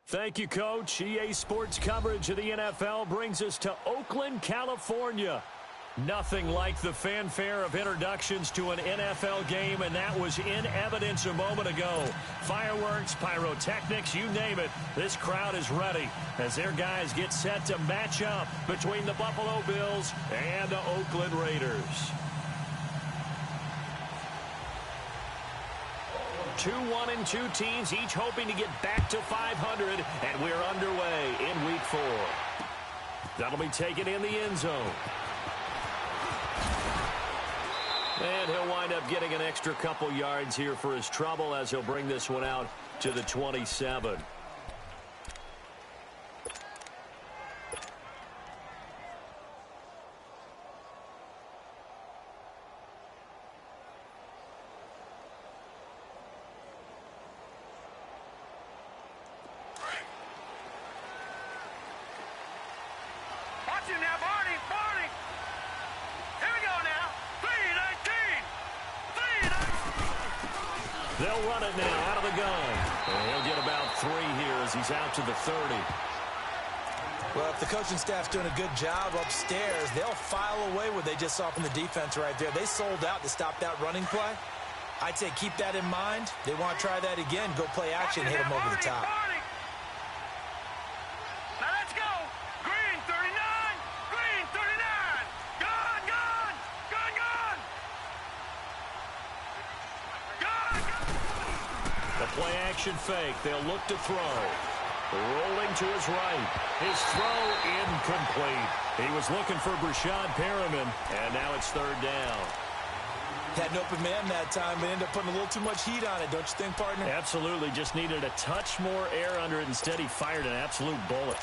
Thank you, Coach. EA Sports coverage of the NFL brings us to Oakland, California. Nothing like the fanfare of introductions to an NFL game, and that was in evidence a moment ago. Fireworks, pyrotechnics, you name it. This crowd is ready as their guys get set to match up between the Buffalo Bills and the Oakland Raiders. 2-1-2 teams, each hoping to get back to 500, and we're underway in Week 4. That'll be taken in the end zone. And he'll wind up getting an extra couple yards here for his trouble as he'll bring this one out to the 27. They'll run it now out of the gun. And he'll get about 3 here as he's out to the 30. Well, if the coaching staff's doing a good job upstairs, they'll file away what they just saw from the defense right there. They sold out to stop that running play. I'd say keep that in mind. They want to try that again. Go play action, hit them over the top. Now let's go. Green 39. Green 39. Gone, gone. Gone, gone. Gone, gone. The play action fake. They'll look to throw. Rolling to his right. His throw incomplete. He was looking for Brashad Perriman, and now it's 3rd down. Had an open man that time, but ended up putting a little too much heat on it, don't you think, partner? Absolutely. Just needed a touch more air under it. Instead, he fired an absolute bullet.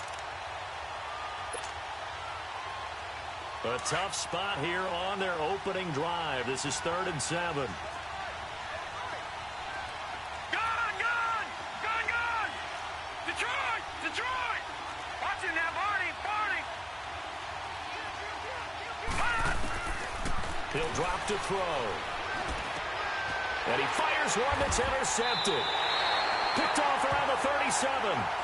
A tough spot here on their opening drive. This is 3rd and 7. He'll drop to throw. And he fires one that's intercepted. Picked off around the 37.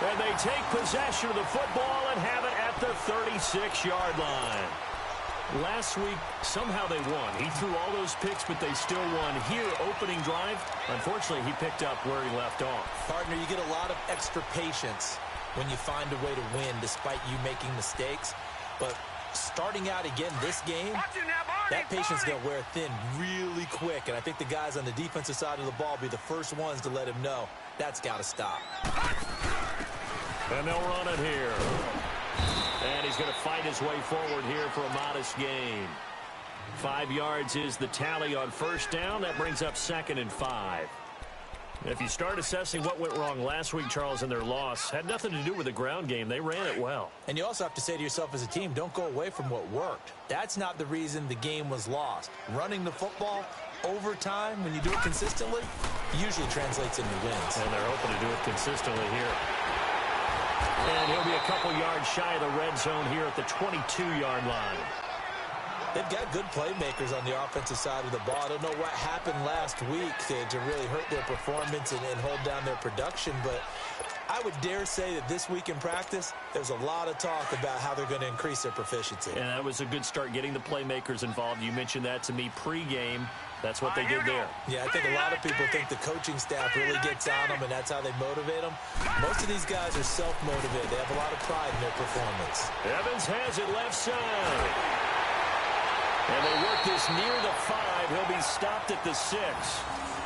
And they take possession of the football and have it at the 36-yard line. Last week, somehow they won. He threw all those picks, but they still won. Here, opening drive, unfortunately, he picked up where he left off. Partner, you get a lot of extra patience when you find a way to win despite you making mistakes. But starting out again this game, that patience is going to wear thin really quick. And I think the guys on the defensive side of the ball will be the first ones to let him know that's got to stop. And they'll run it here. And he's going to fight his way forward here for a modest gain. 5 yards is the tally on 1st down. That brings up 2nd and 5. If you start assessing what went wrong last week, Charles, in their loss, had nothing to do with the ground game. They ran it well. And you also have to say to yourself as a team, don't go away from what worked. That's not the reason the game was lost. Running the football over time, when you do it consistently, usually translates into wins. And they're hoping to do it consistently here. And he'll be a couple yards shy of the red zone here at the 22-yard line. They've got good playmakers on the offensive side of the ball. I don't know what happened last week to really hurt their performance and hold down their production, but I would dare say that this week in practice, there's a lot of talk about how they're going to increase their proficiency. And that was a good start getting the playmakers involved. You mentioned that to me pregame. That's what they did there. Yeah, I think a lot of people think the coaching staff really gets on them, and that's how they motivate them. Most of these guys are self-motivated. They have a lot of pride in their performance. Evans has it left side. And they work this near the 5. He'll be stopped at the 6.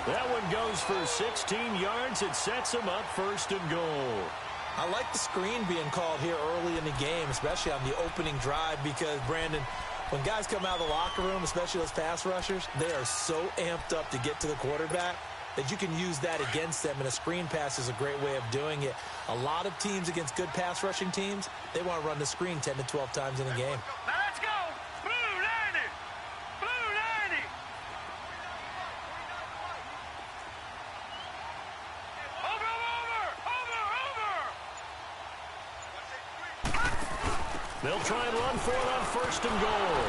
That one goes for 16 yards. It sets him up 1st and goal. I like the screen being called here early in the game, especially on the opening drive, because, Brandon, when guys come out of the locker room, especially those pass rushers, they are so amped up to get to the quarterback that you can use that against them, and a screen pass is a great way of doing it. A lot of teams against good pass rushing teams, they want to run the screen 10 to 12 times in a game. Now let's go. Blue 90. Blue 90. Over. They'll try and run for it on 1st and goal.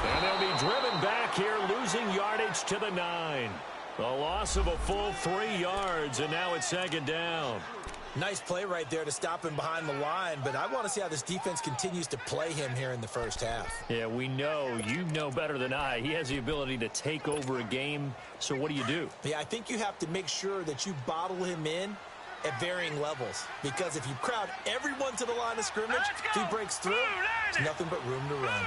And they'll be driven back here, losing yardage to the 9. A loss of a full 3 yards, and now it's 2nd down. Nice play right there to stop him behind the line, but I want to see how this defense continues to play him here in the first half. Yeah, we know. You know better than I. He has the ability to take over a game, so what do? Yeah, I think you have to make sure that you bottle him in at varying levels, because if you crowd everyone to the line of scrimmage, if he breaks through, there's nothing but room to run.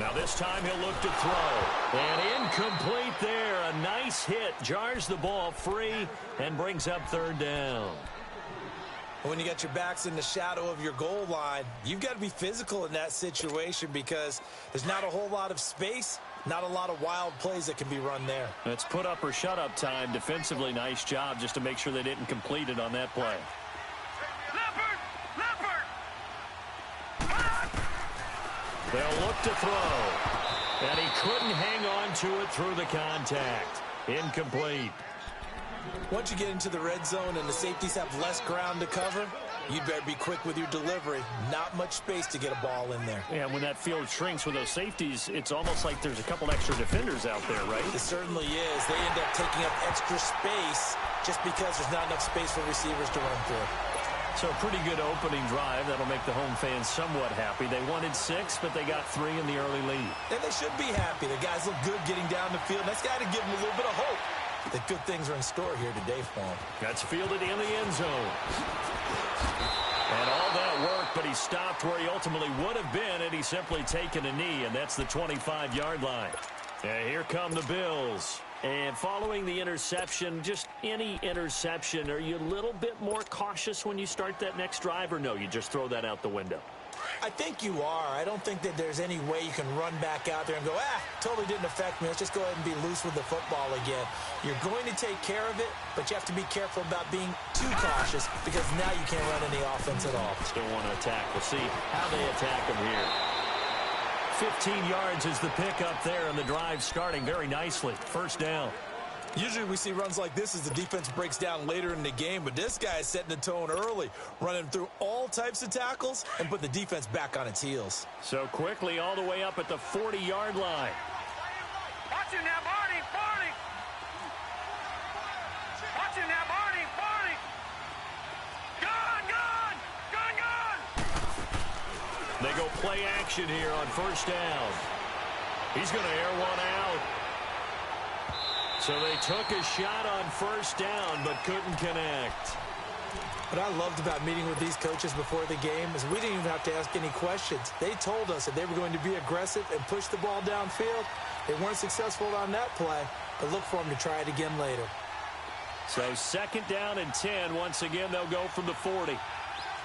Now this time he'll look to throw. And incomplete there. A nice hit. Jars the ball free and brings up third down. When you got your backs in the shadow of your goal line, you've got to be physical in that situation because there's not a whole lot of space, not a lot of wild plays that can be run there. It's put up or shut up time. Defensively, nice job just to make sure they didn't complete it on that play. They'll look to throw. And he couldn't hang on to it through the contact. Incomplete. Once you get into the red zone and the safeties have less ground to cover, you'd better be quick with your delivery. Not much space to get a ball in there. Yeah, when that field shrinks with those safeties, it's almost like there's a couple extra defenders out there, right? It certainly is. They end up taking up extra space just because there's not enough space for receivers to run through. So a pretty good opening drive. That'll make the home fans somewhat happy. They wanted 6, but they got 3 in the early lead. And they should be happy. The guys look good getting down the field. That's got to give them a little bit of hope that good things are in store here today for them. That's fielded in the end zone. And all that work, but he stopped where he ultimately would have been had he simply taken a knee, and that's the 25-yard line. And here come the Bills. And following the interception, just any interception, are you a little bit more cautious when you start that next drive, or no, you just throw that out the window? I think you are. I don't think that there's any way you can run back out there and go, totally didn't affect me. Let's just go ahead and be loose with the football again. You're going to take care of it, but you have to be careful about being too cautious because now you can't run any offense at all. Still want to attack. We'll see how they attack him here. 15 yards is the pickup there, and the drive starting very nicely. First down. Usually we see runs like this as the defense breaks down later in the game, but this guy is setting the tone early, running through all types of tackles and put the defense back on its heels. So quickly all the way up at the 40-yard line. Watch him now, Barney, Barney. Watch him now, Barney, Barney. Gun, gun, gun, gun. They go play action here on first down. He's going to air one out. So they took a shot on first down, but couldn't connect. What I loved about meeting with these coaches before the game is we didn't even have to ask any questions. They told us that they were going to be aggressive and push the ball downfield. They weren't successful on that play, but look for them to try it again later. So second down and 10. Once again, they'll go from the 40.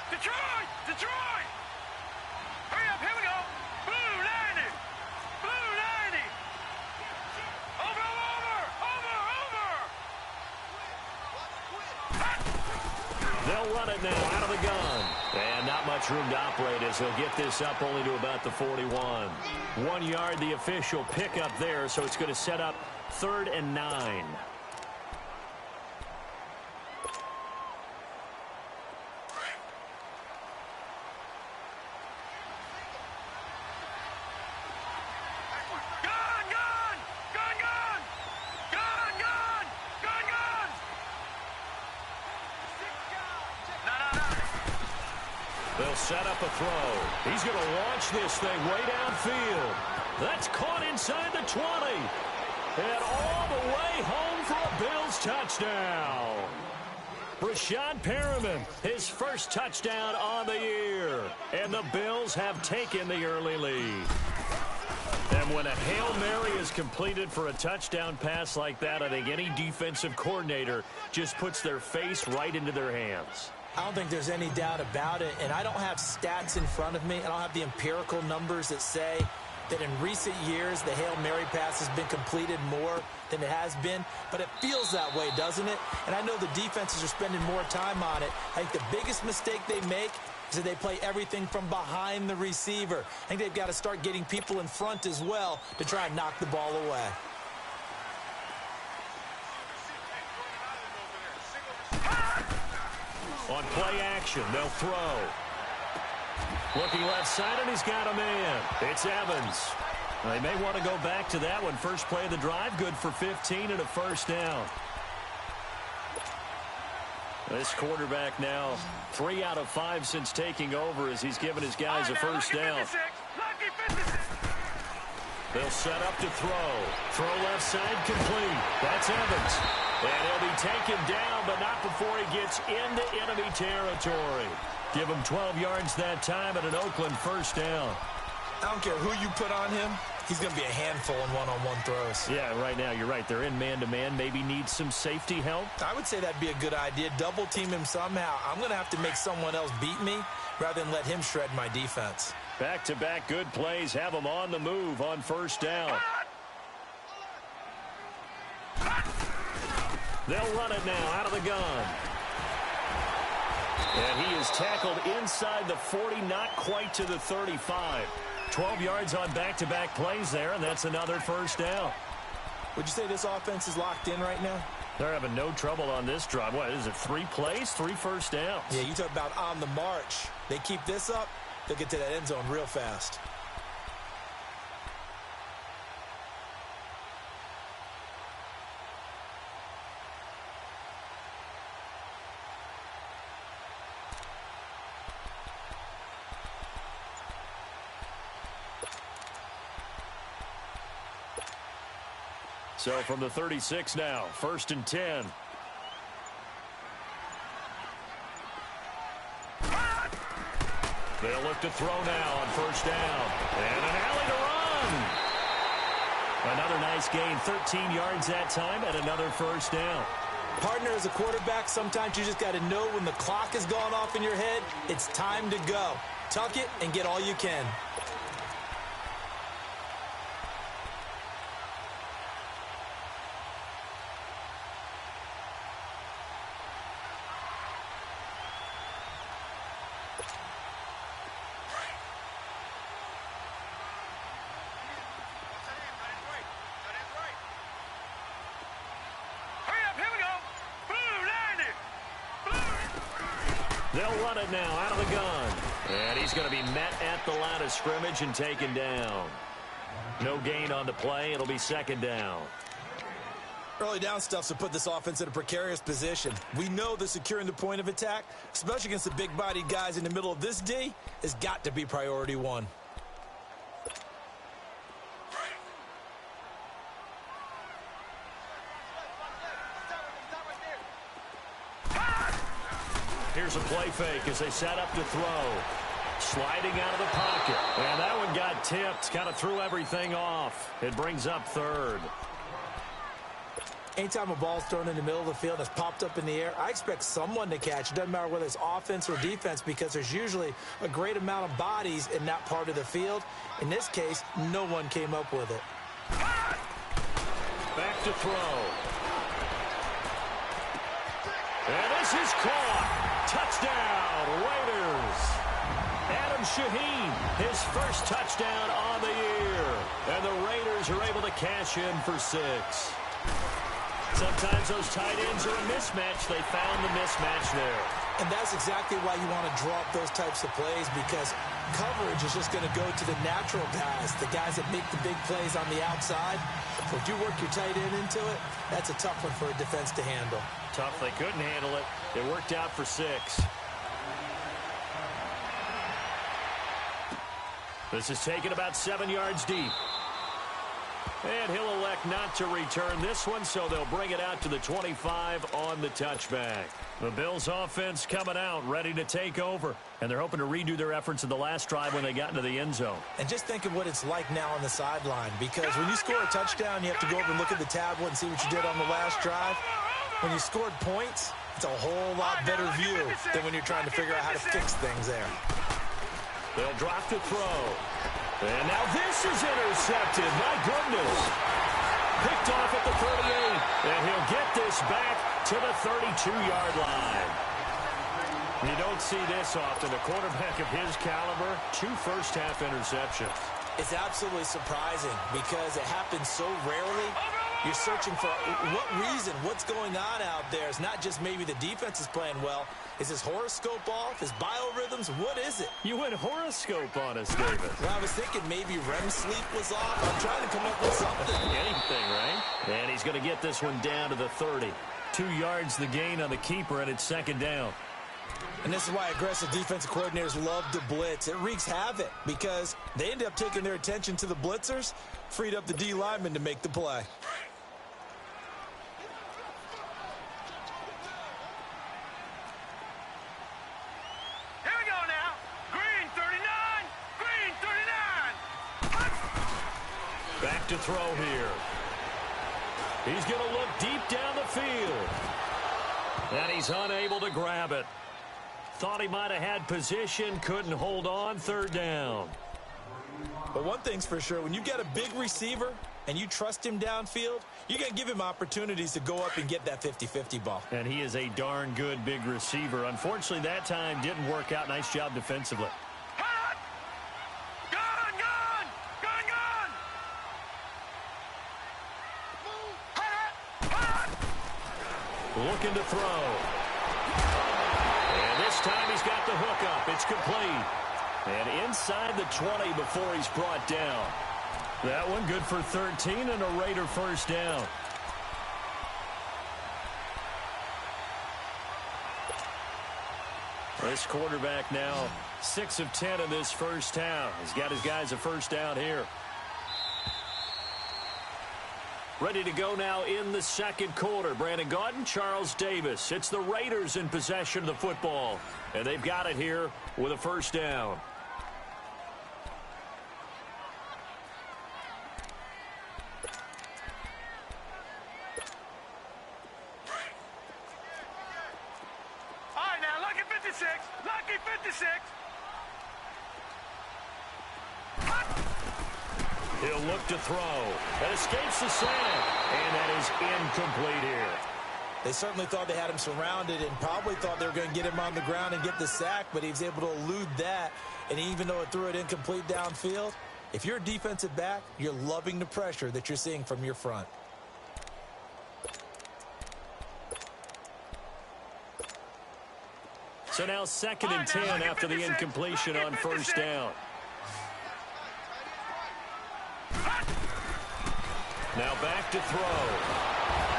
Detroit! Detroit! Hurry up, here we go. Blue 90. Blue 90. Over, over, over, over. They'll run it now out of the gun. And not much room to operate as they'll get this up only to about the 41. 1 yard, the official pickup there, so it's going to set up 3rd and 9. They'll set up a throw. He's going to launch this thing way downfield. That's caught inside the 20. And all the way home for a Bills touchdown. Rashad Perriman, his first touchdown on the year. And the Bills have taken the early lead. And when a Hail Mary is completed for a touchdown pass like that, I think any defensive coordinator just puts their face right into their hands. I don't think there's any doubt about it, and I don't have stats in front of me. I don't have the empirical numbers that say that in recent years the Hail Mary pass has been completed more than it has been, but it feels that way, doesn't it? And I know the defenses are spending more time on it. I think the biggest mistake they make is that they play everything from behind the receiver. I think they've got to start getting people in front as well to try and knock the ball away. On play action, they'll throw. Looking left side, and he's got a man. It's Evans. They may want to go back to that one. First play of the drive, good for 15 and a first down. This quarterback now 3 out of 5 since taking over as he's given his guys a first down. They'll set up to throw. Throw left side complete. That's Evans. And he'll be taken down, but not before he gets into enemy territory. Give him 12 yards that time and an Oakland first down. I don't care who you put on him. He's going to be a handful in one-on-one throws. Yeah, right now, you're right. They're in man-to-man. Maybe need some safety help. I would say that'd be a good idea. Double-team him somehow. I'm going to have to make someone else beat me rather than let him shred my defense. Back-to-back good plays have him on the move on first down. They'll run it now out of the gun. And he is tackled inside the 40, not quite to the 35. 12 yards on back-to-back plays there, and that's another first down. Would you say this offense is locked in right now? They're having no trouble on this drive. What is it, 3 plays, 3 first downs? Yeah, you talk about on the march. They keep this up, they'll get to that end zone real fast. So from the 36 now, 1st and 10. They'll look to throw now on first down. And an alley to run. Another nice gain, 13 yards that time, and another first down. Partner, as a quarterback, sometimes you just got to know when the clock has gone off in your head, it's time to go. Tuck it and get all you can. They'll run it now out of the gun. And he's going to be met at the line of scrimmage and taken down. No gain on the play. It'll be 2nd down. Early down stuff's to put this offense in a precarious position. We know that securing the point of attack, especially against the big-bodied guys in the middle of this D, has got to be priority 1. Here's a play fake as they set up to throw. Sliding out of the pocket. And that one got tipped. Kind of threw everything off. It brings up 3rd. Anytime a ball's thrown in the middle of the field that's popped up in the air, I expect someone to catch. It doesn't matter whether it's offense or defense because there's usually a great amount of bodies in that part of the field. In this case, no one came up with it. Back to throw. And this is caught. Touchdown, Raiders. Adam Shaheen, his first touchdown on the year. And the Raiders are able to cash in for 6. Sometimes those tight ends are a mismatch. They found the mismatch there. And that's exactly why you want to draw up those types of plays because coverage is just going to go to the natural guys, the guys that make the big plays on the outside. So if you work your tight end into it, that's a tough one for a defense to handle. Tough. They couldn't handle it. It worked out for 6. This is taken about 7 yards deep. And he'll elect not to return this one, so they'll bring it out to the 25 on the touchback. The Bills offense coming out, ready to take over. And they're hoping to redo their efforts in the last drive when they got into the end zone. And just think of what it's like now on the sideline. Because when you score a touchdown, you have to go over and look at the tablet and see what you did on the last drive. When you scored points, it's a whole lot better view than when you're trying to figure out how to fix things there. They'll drop to throw. And now this is intercepted. My goodness. Picked off at the 38. And he'll get this back to the 32-yard line. You don't see this often. A quarterback of his caliber, 2 first-half interceptions. It's absolutely surprising because it happens so rarely. You're searching for what reason, what's going on out there. It's not just maybe the defense is playing well. Is his horoscope off? His biorhythms? What is it? You went horoscope on us, David. Well, I was thinking maybe REM sleep was off. I'm trying to come up with something. Anything, right? And he's going to get this one down to the 30. 2 yards the gain on the keeper, and it's second down. And this is why aggressive defensive coordinators love to blitz. It wreaks havoc because they end up taking their attention to the blitzers, freed up the D lineman to make the play. Here we go now. Green 39. Green 39. Back to throw here. He's going to look deep down the field. And he's unable to grab it. Thought he might have had position, couldn't hold on, third down. But one thing's for sure, when you've got a big receiver and you trust him downfield, you're going to give him opportunities to go up and get that 50-50 ball. And he is a darn good big receiver. Unfortunately, that time didn't work out. Nice job defensively. Hot. Gun, gun. Gun, gun. Hot. Hot. Looking to throw. And this time he's got the hook up. It's complete. And inside the 20 before he's brought down. That one good for 13 and a Raider first down. This quarterback now 6 of 10 in this first half. He's got his guys a first down here. Ready to go now in the second quarter. Brandon Gaudin, Charles Davis. It's the Raiders in possession of the football. And they've got it here with a first down. All right, now, lucky 56. Lucky 56. He'll look to throw. That escapes the sack. And that is incomplete here. They certainly thought they had him surrounded and probably thought they were going to get him on the ground and get the sack, but he was able to elude that. And even though it threw it incomplete downfield, if you're a defensive back, you're loving the pressure that you're seeing from your front. So now second and 10 after the incompletion on first down. Now back to throw.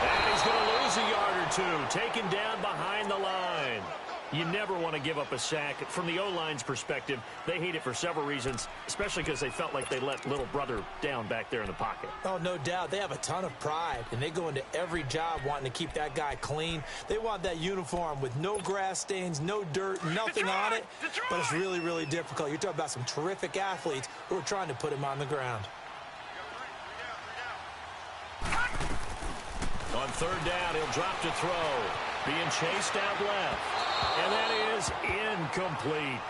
And he's going to lose a yard or two. Taken down behind the line. You never want to give up a sack. From the O-line's perspective, they hate it for several reasons, especially because they felt like they let little brother down back there in the pocket. Oh, no doubt. They have a ton of pride, and they go into every job wanting to keep that guy clean. They want that uniform with no grass stains, no dirt, nothing on it. But it's really, really difficult. You're talking about some terrific athletes who are trying to put him on the ground. On third down, he'll drop to throw. Being chased out left. And that is incomplete.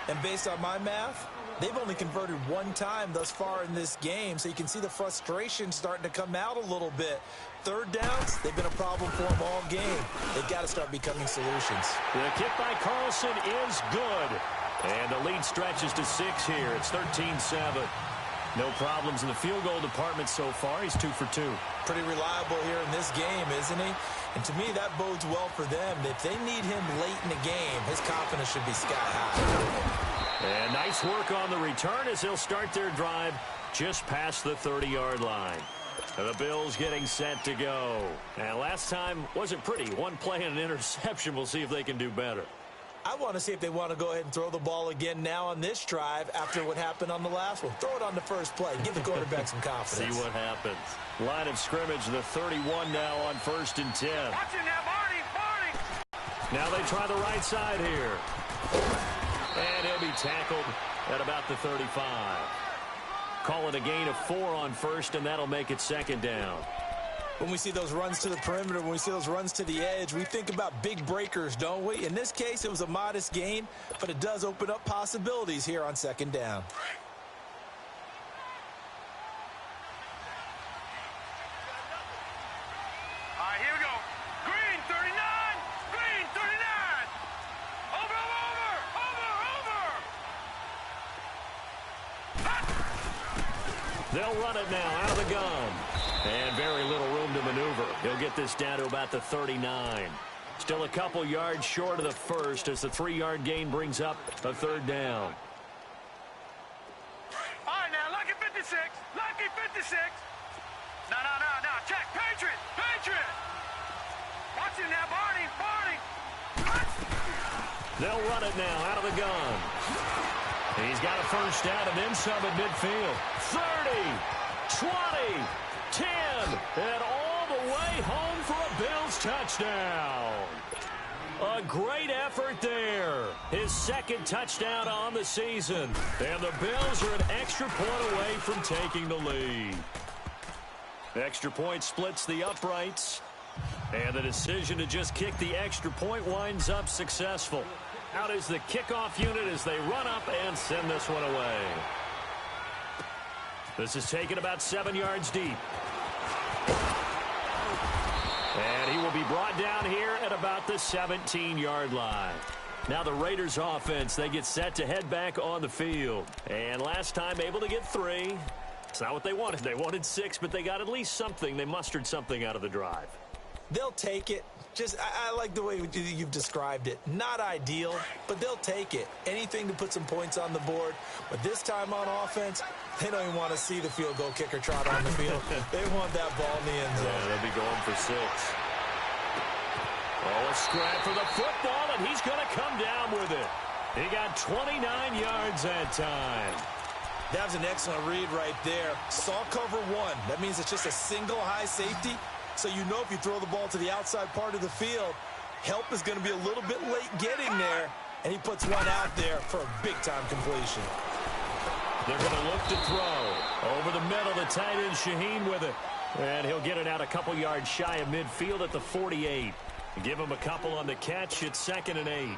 And based on my math, they've only converted one time thus far in this game, so you can see the frustration starting to come out a little bit. Third downs, they've been a problem for them all game. They've got to start becoming solutions. The kick by Carlson is good. And the lead stretches to 6 here. It's 13-7. No problems in the field goal department so far. He's 2 for 2. Pretty reliable here in this game, isn't he? And to me, that bodes well for them. If they need him late in the game, his confidence should be sky high. And nice work on the return as they'll start their drive just past the 30-yard line. And the Bills getting set to go. And last time wasn't pretty. One play and an interception. We'll see if they can do better. I want to see if they want to go ahead and throw the ball again now on this drive after what happened on the last one. Throw it on the first play. Give the quarterback some confidence. See what happens. Line of scrimmage, the 31 now on 1st and 10. Watch it now, Barney. Now they try the right side here. And he'll be tackled at about the 35. Call it a gain of 4 on first, and that'll make it second down. When we see those runs to the perimeter, when we see those runs to the edge, we think about big breakers, don't we? In this case, it was a modest gain, but it does open up possibilities here on second down. All right, here we go. Green 39. Green 39. Over. They'll run it now out of the gun. And very little room to maneuver. He'll get this down to about the 39. Still a couple yards short of the first as the 3-yard gain brings up a third down. All right, now, lucky 56. Lucky 56. No. Check. Patriot. Watch him now, Barney. They'll run it now out of the gun. He's got a first down and then some at midfield. 30, 20, 10, and all the way home for a Bills touchdown. A great effort there. His second touchdown on the season. And the Bills are an extra point away from taking the lead. The extra point splits the uprights. And the decision to just kick the extra point winds up successful. Out is the kickoff unit as they run up and send this one away. This is taken about 7 yards deep. And he will be brought down here at about the 17-yard line. Now the Raiders offense, they get set to head back on the field. And last time able to get 3. It's not what they wanted. They wanted 6, but they got at least something. They mustered something out of the drive. They'll take it. I like the way you've described it. Not ideal, but they'll take it. Anything to put some points on the board. But this time on offense, they don't even want to see the field goal kicker trot on the field. They want that ball in the end zone. Yeah, they'll be going for 6. Oh, a scrap for the football, and he's going to come down with it. He got 29 yards that time. That was an excellent read right there. Saw cover 1. That means it's just a single high safety. So you know if you throw the ball to the outside part of the field, help is going to be a little bit late getting there. And he puts one out there for a big-time completion. They're going to look to throw. Over the middle, the tight end Shaheen with it. And he'll get it out a couple yards shy of midfield at the 48. Give him a couple on the catch. It's 2nd and 8.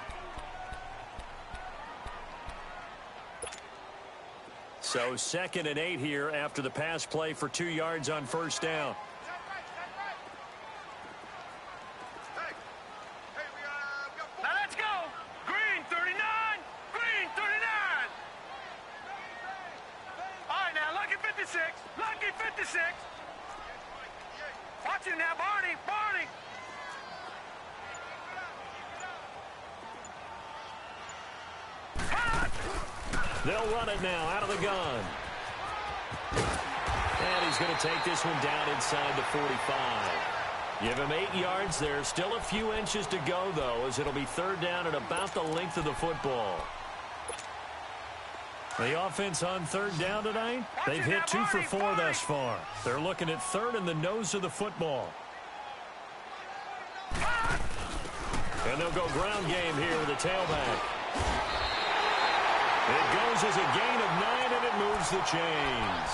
So 2nd and 8 here after the pass play for 2 yards on first down. Now let's go. Green 39. Green 39. All right, now, lucky 56. Lucky 56. Watch him now, Barney. They'll run it now out of the gun. And he's going to take this one down inside the 45. Give him 8 yards there. Still a few inches to go, though, as it'll be 3rd down at about the length of the football. The offense on 3rd down tonight, they've hit 2 for 4 thus far. They're looking at 3rd and the nose of the football. And they'll go ground game here with the tailback. It goes as a gain of 9, and it moves the chains.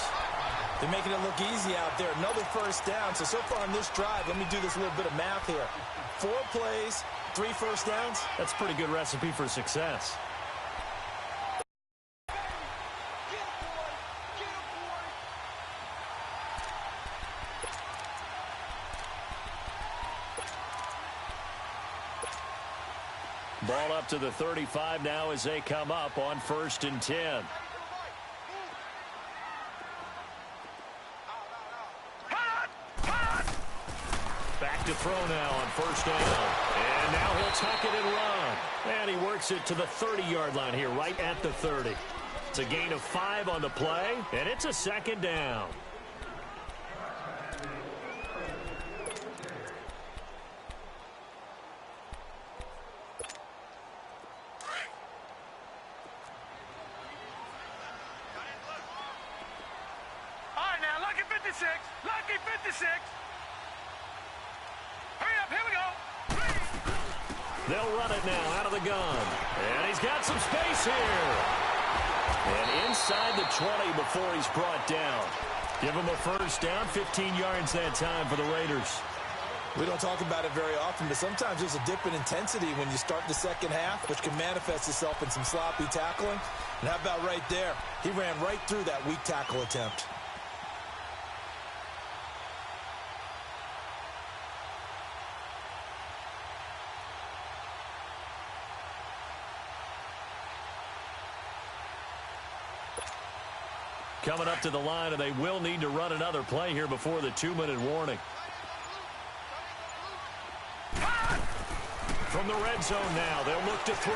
They're making it look easy out there. Another first down. So far on this drive, let me do this little bit of math here. 4 plays, 3 first downs. That's a pretty good recipe for success. Ball up to the 35 now as they come up on 1st and 10. Back to throw now on 1st down. And now he'll tuck it and run. And he works it to the 30-yard line here, right at the 30. It's a gain of 5 on the play, and it's a 2nd down. Lucky 56. Hurry up, here we go. They'll run it now out of the gun. And he's got some space here. And inside the 20 before he's brought down. Give him a first down, 15 yards that time for the Raiders. We don't talk about it very often, but sometimes there's a dip in intensity when you start the second half, which can manifest itself in some sloppy tackling. And how about right there? He ran right through that weak tackle attempt. Coming up to the line, and they will need to run another play here before the 2-minute warning. From the red zone now, they'll look to throw.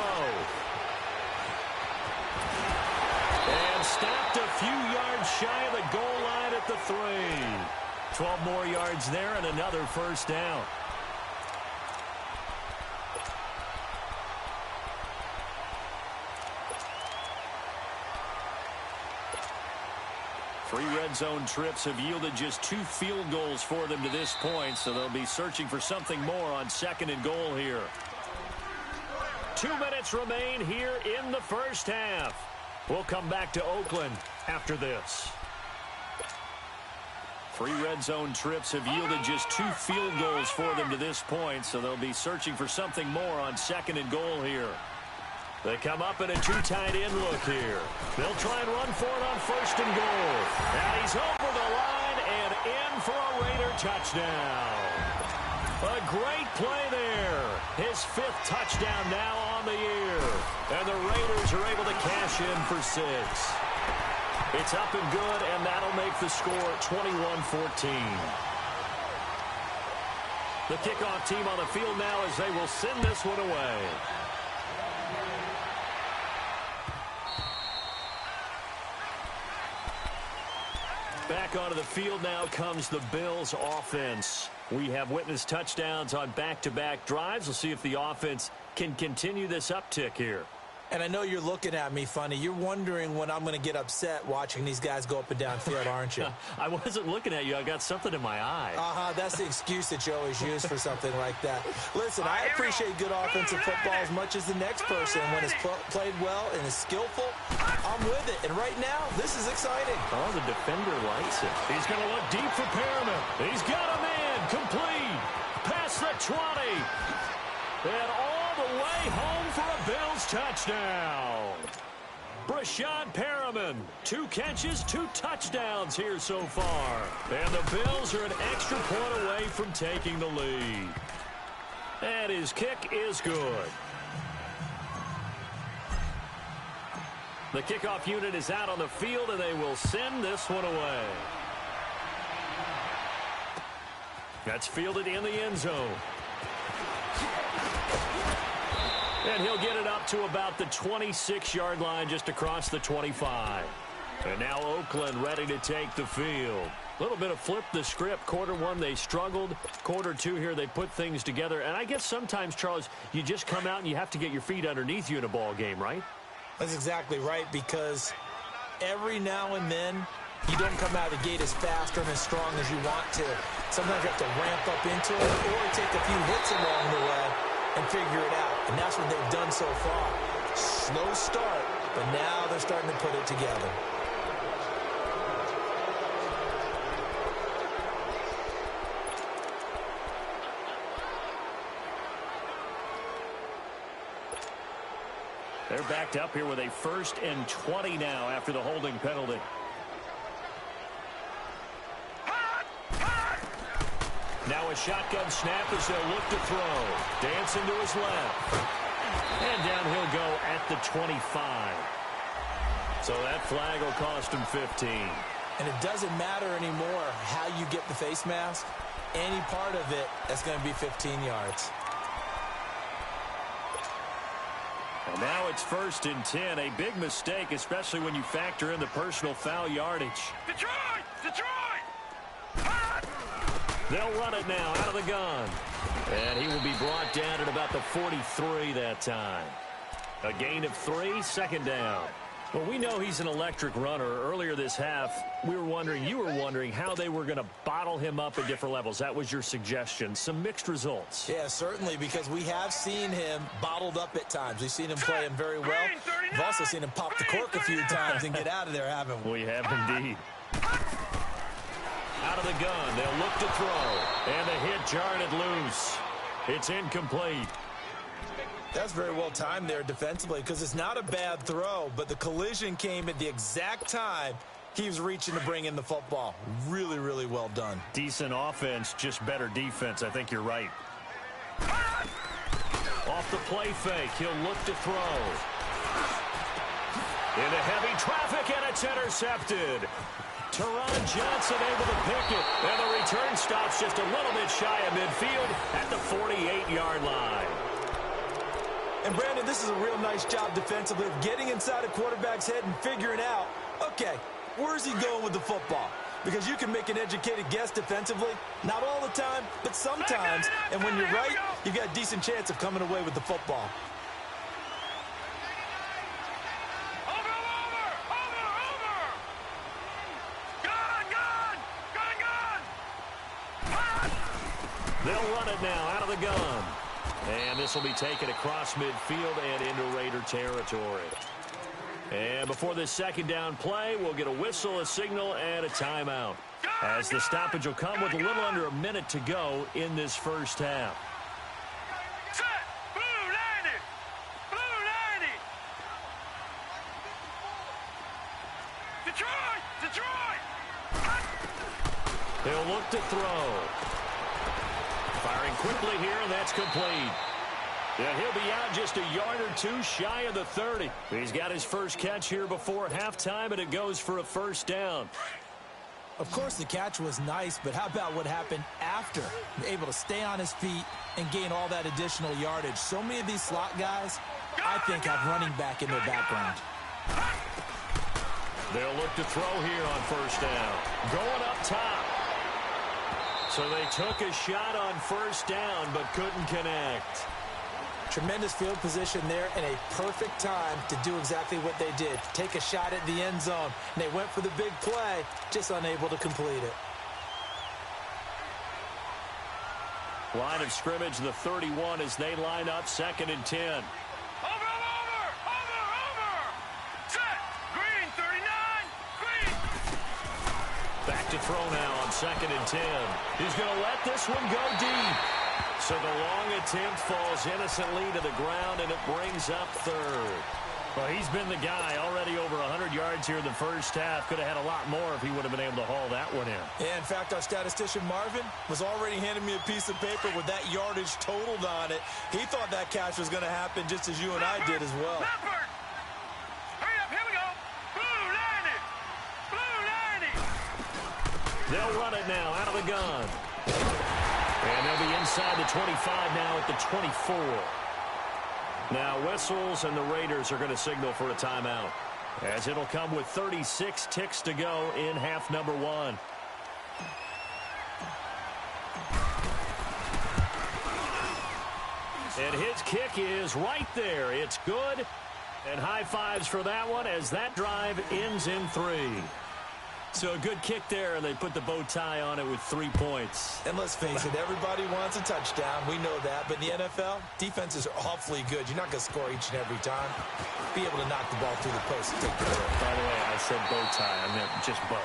And stopped a few yards shy of the goal line at the 3. 12 more yards there and another first down. Three red zone trips have yielded just 2 field goals for them to this point, so they'll be searching for something more on 2nd and goal here. 2 minutes remain here in the first half. We'll come back to Oakland after this. 3 red zone trips have yielded just 2 field goals for them to this point, so they'll be searching for something more on 2nd and goal here. They come up in a 2 tight end look here. They'll try and run for it on 1st and goal. And he's over the line and in for a Raider touchdown. A great play there. His 5th touchdown now on the year. And the Raiders are able to cash in for 6. It's up and good, and that'll make the score 21-14. The kickoff team on the field now as they will send this one away. Back onto the field now comes the Bills offense. We have witnessed touchdowns on back-to-back drives. We'll see if the offense can continue this uptick here. And I know you're looking at me funny. You're wondering when I'm going to get upset watching these guys go up and down field, aren't you? I wasn't looking at you. I got something in my eye. That's the excuse that you always use for something like that. Listen, I appreciate good offensive football as much as the next person. When it's played well and is skillful, I'm with it. And right now, this is exciting. Oh, the defender likes it. He's going to look deep for Perriman. He's got a man. Complete. Past the 20. And all the way home for a Bills touchdown. Brashad Perriman, 2 catches, 2 touchdowns here so far. And the Bills are an extra point away from taking the lead. And his kick is good. The kickoff unit is out on the field, and they will send this one away. That's fielded in the end zone. And he'll get it up to about the 26-yard line, just across the 25. And now Oakland ready to take the field. A little bit of flip the script. Quarter 1, they struggled. Quarter 2 here, they put things together. And I guess sometimes, Charles, you just come out and you have to get your feet underneath you in a ball game, right? That's exactly right, because every now and then you don't come out of the gate as fast or as strong as you want to. Sometimes you have to ramp up into it or take a few hits along the way and figure it out. And that's what they've done so far. Slow start, but now they're starting to put it together. They're backed up here with a 1st and 20 now after the holding penalty. Now a shotgun snap as they'll look to throw. Dancing to his left. And down he'll go at the 25. So that flag will cost him 15. And it doesn't matter anymore how you get the face mask. Any part of it, that's going to be 15 yards. And now it's 1st and 10. A big mistake, especially when you factor in the personal foul yardage. Detroit! Detroit! They'll run it now out of the gun. And he will be brought down at about the 43 that time. A gain of 3, 2nd down. Well, we know he's an electric runner. Earlier this half, you were wondering how they were going to bottle him up at different levels. That was your suggestion. Some mixed results. Yeah, certainly, because we have seen him bottled up at times. We've seen him play him very well. We've also seen him pop the cork a few times and get out of there, haven't we? We have indeed. Out of the gun, they'll look to throw. And the hit jarred it loose. It's incomplete. That's very well timed there defensively, because it's not a bad throw, but the collision came at the exact time he was reaching to bring in the football. Really, really well done. Decent offense, just better defense. I think you're right. Off the play fake, he'll look to throw. Into heavy traffic, and it's intercepted. Teron Johnson able to pick it, and the return stops just a little bit shy of midfield at the 48-yard line. And, Brandon, this is a real nice job defensively of getting inside a quarterback's head and figuring out, okay, where's he going with the football? Because you can make an educated guess defensively, not all the time, but sometimes. And when you're right, you've got a decent chance of coming away with the football. They'll run it now out of the gun. And this will be taken across midfield and into Raider territory. And before this second down play, we'll get a whistle, a signal, and a timeout. As the stoppage will come with a little under a minute to go in this first half. Set. Blue 90. Blue 90. Detroit. Detroit. He'll look to throw. Firing quickly here, and that's complete. Yeah, he'll be out just a yard or two shy of the 30. He's got his first catch here before halftime, and it goes for a first down. Of course, the catch was nice, but how about what happened after? Able to stay on his feet and gain all that additional yardage. So many of these slot guys, I think, have running back in their background. They'll look to throw here on first down. Going up top. So they took a shot on first down, but couldn't connect. Tremendous field position there and a perfect time to do exactly what they did. Take a shot at the end zone. And they went for the big play, just unable to complete it. Line of scrimmage, the 31 as they line up, 2nd and 10. Over. Set. Green 39. Green. Back to throw now on 2nd and 10. He's going to let this one go deep. So the long attempt falls innocently to the ground, and it brings up 3rd. Well, he's been the guy already over 100 yards here in the first half. Could have had a lot more if he would have been able to haul that one in. Yeah, in fact, our statistician Marvin was already handing me a piece of paper with that yardage totaled on it. He thought that catch was going to happen just as you and I did as well. Leopard. Hurry up, here we go. Blue 90. Blue 90. They'll run it now out of the gun. And they'll be inside the 25 now at the 24. Now whistles, and the Raiders are going to signal for a timeout, as it'll come with 36 ticks to go in half number 1. And his kick is right there. It's good. And high fives for that one as that drive ends in 3. So a good kick there, and they put the bow tie on it with 3 points. And let's face it, everybody wants a touchdown. We know that. But in the NFL, defenses are awfully good. You're not going to score each and every time. Be able to knock the ball through the post and take the hit. By the way, I said bow tie. I meant just bow.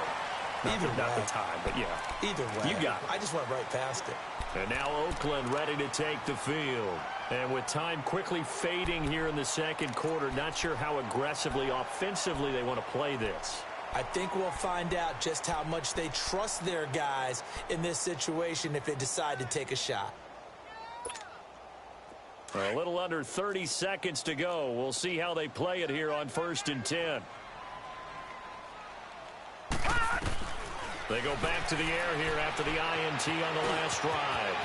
Not the tie, but yeah. Either way. You got it. I just went right past it. And now Oakland ready to take the field. And with time quickly fading here in the second quarter, not sure how aggressively, offensively they want to play this. I think we'll find out just how much they trust their guys in this situation if they decide to take a shot. A little under 30 seconds to go. We'll see how they play it here on 1st and 10. They go back to the air here after the INT on the last drive.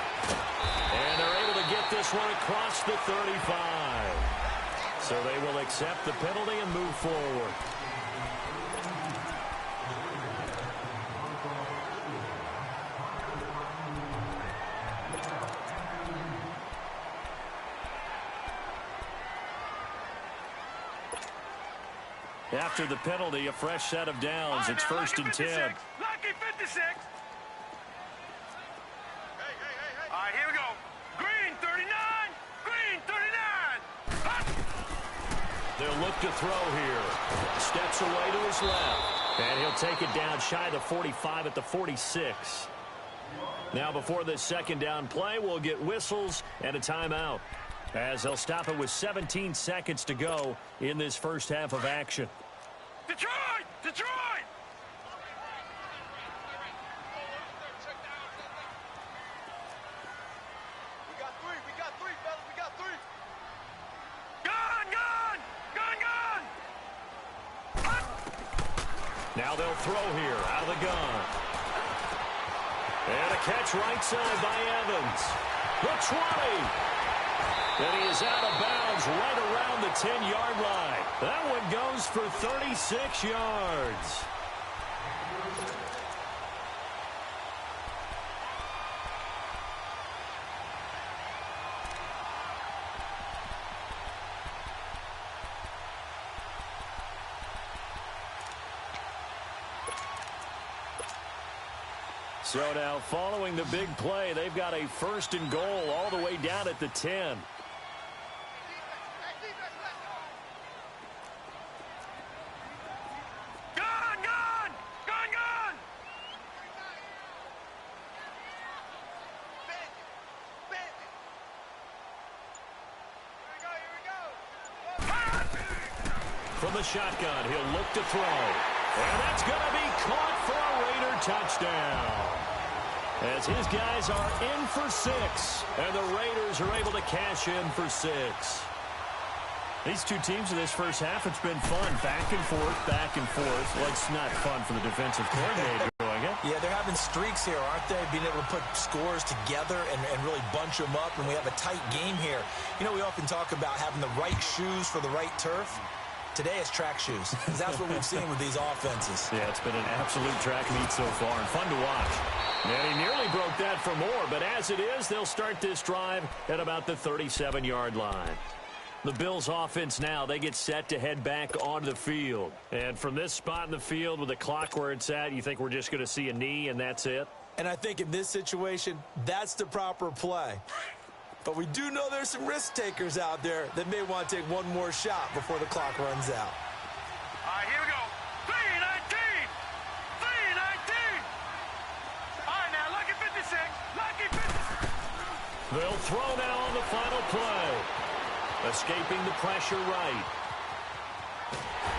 And they're able to get this one across the 35. So they will accept the penalty and move forward. After the penalty, a fresh set of downs. It's 1st and 10. Lucky 56. All right, here we go. Green 39. Green 39. They'll look to throw here. Steps away to his left. And he'll take it down shy of the 45 at the 46. Now before this second down play, we'll get whistles and a timeout, as they'll stop it with 17 seconds to go in this first half of action. Detroit! Detroit! We got three, fellas, we got three. Gun! Now they'll throw here out of the gun. And a catch right side by Evans. The 20. And he is out of bounds right around the 10-yard line. That one goes for 36 yards. So now, following the big play, they've got a 1st and goal all the way down at the 10. From the shotgun, he'll look to throw. And that's going to be caught for a Raider touchdown. As his guys are in for 6, and the Raiders are able to cash in for 6. These two teams in this first half, it's been fun. Back and forth, back and forth. Well, it's not fun for the defensive coordinator doing it. Yeah, they're having streaks here, aren't they? Being able to put scores together and really bunch them up, and we have a tight game here. You know, we often talk about having the right shoes for the right turf. Today it's track shoes, because that's what we've seen with these offenses. Yeah, it's been an absolute track meet so far, and fun to watch. And he nearly broke that for more, but as it is, they'll start this drive at about the 37-yard line. The Bills offense now, they get set to head back onto the field. And from this spot in the field with the clock where it's at, you think we're just going to see a knee and that's it? And I think in this situation, that's the proper play. But we do know there's some risk takers out there that may want to take one more shot before the clock runs out. All right, here we go. 3:19. 3:19. All right, now, lucky 56. Lucky 56. They'll throw now on the final play. Escaping the pressure right.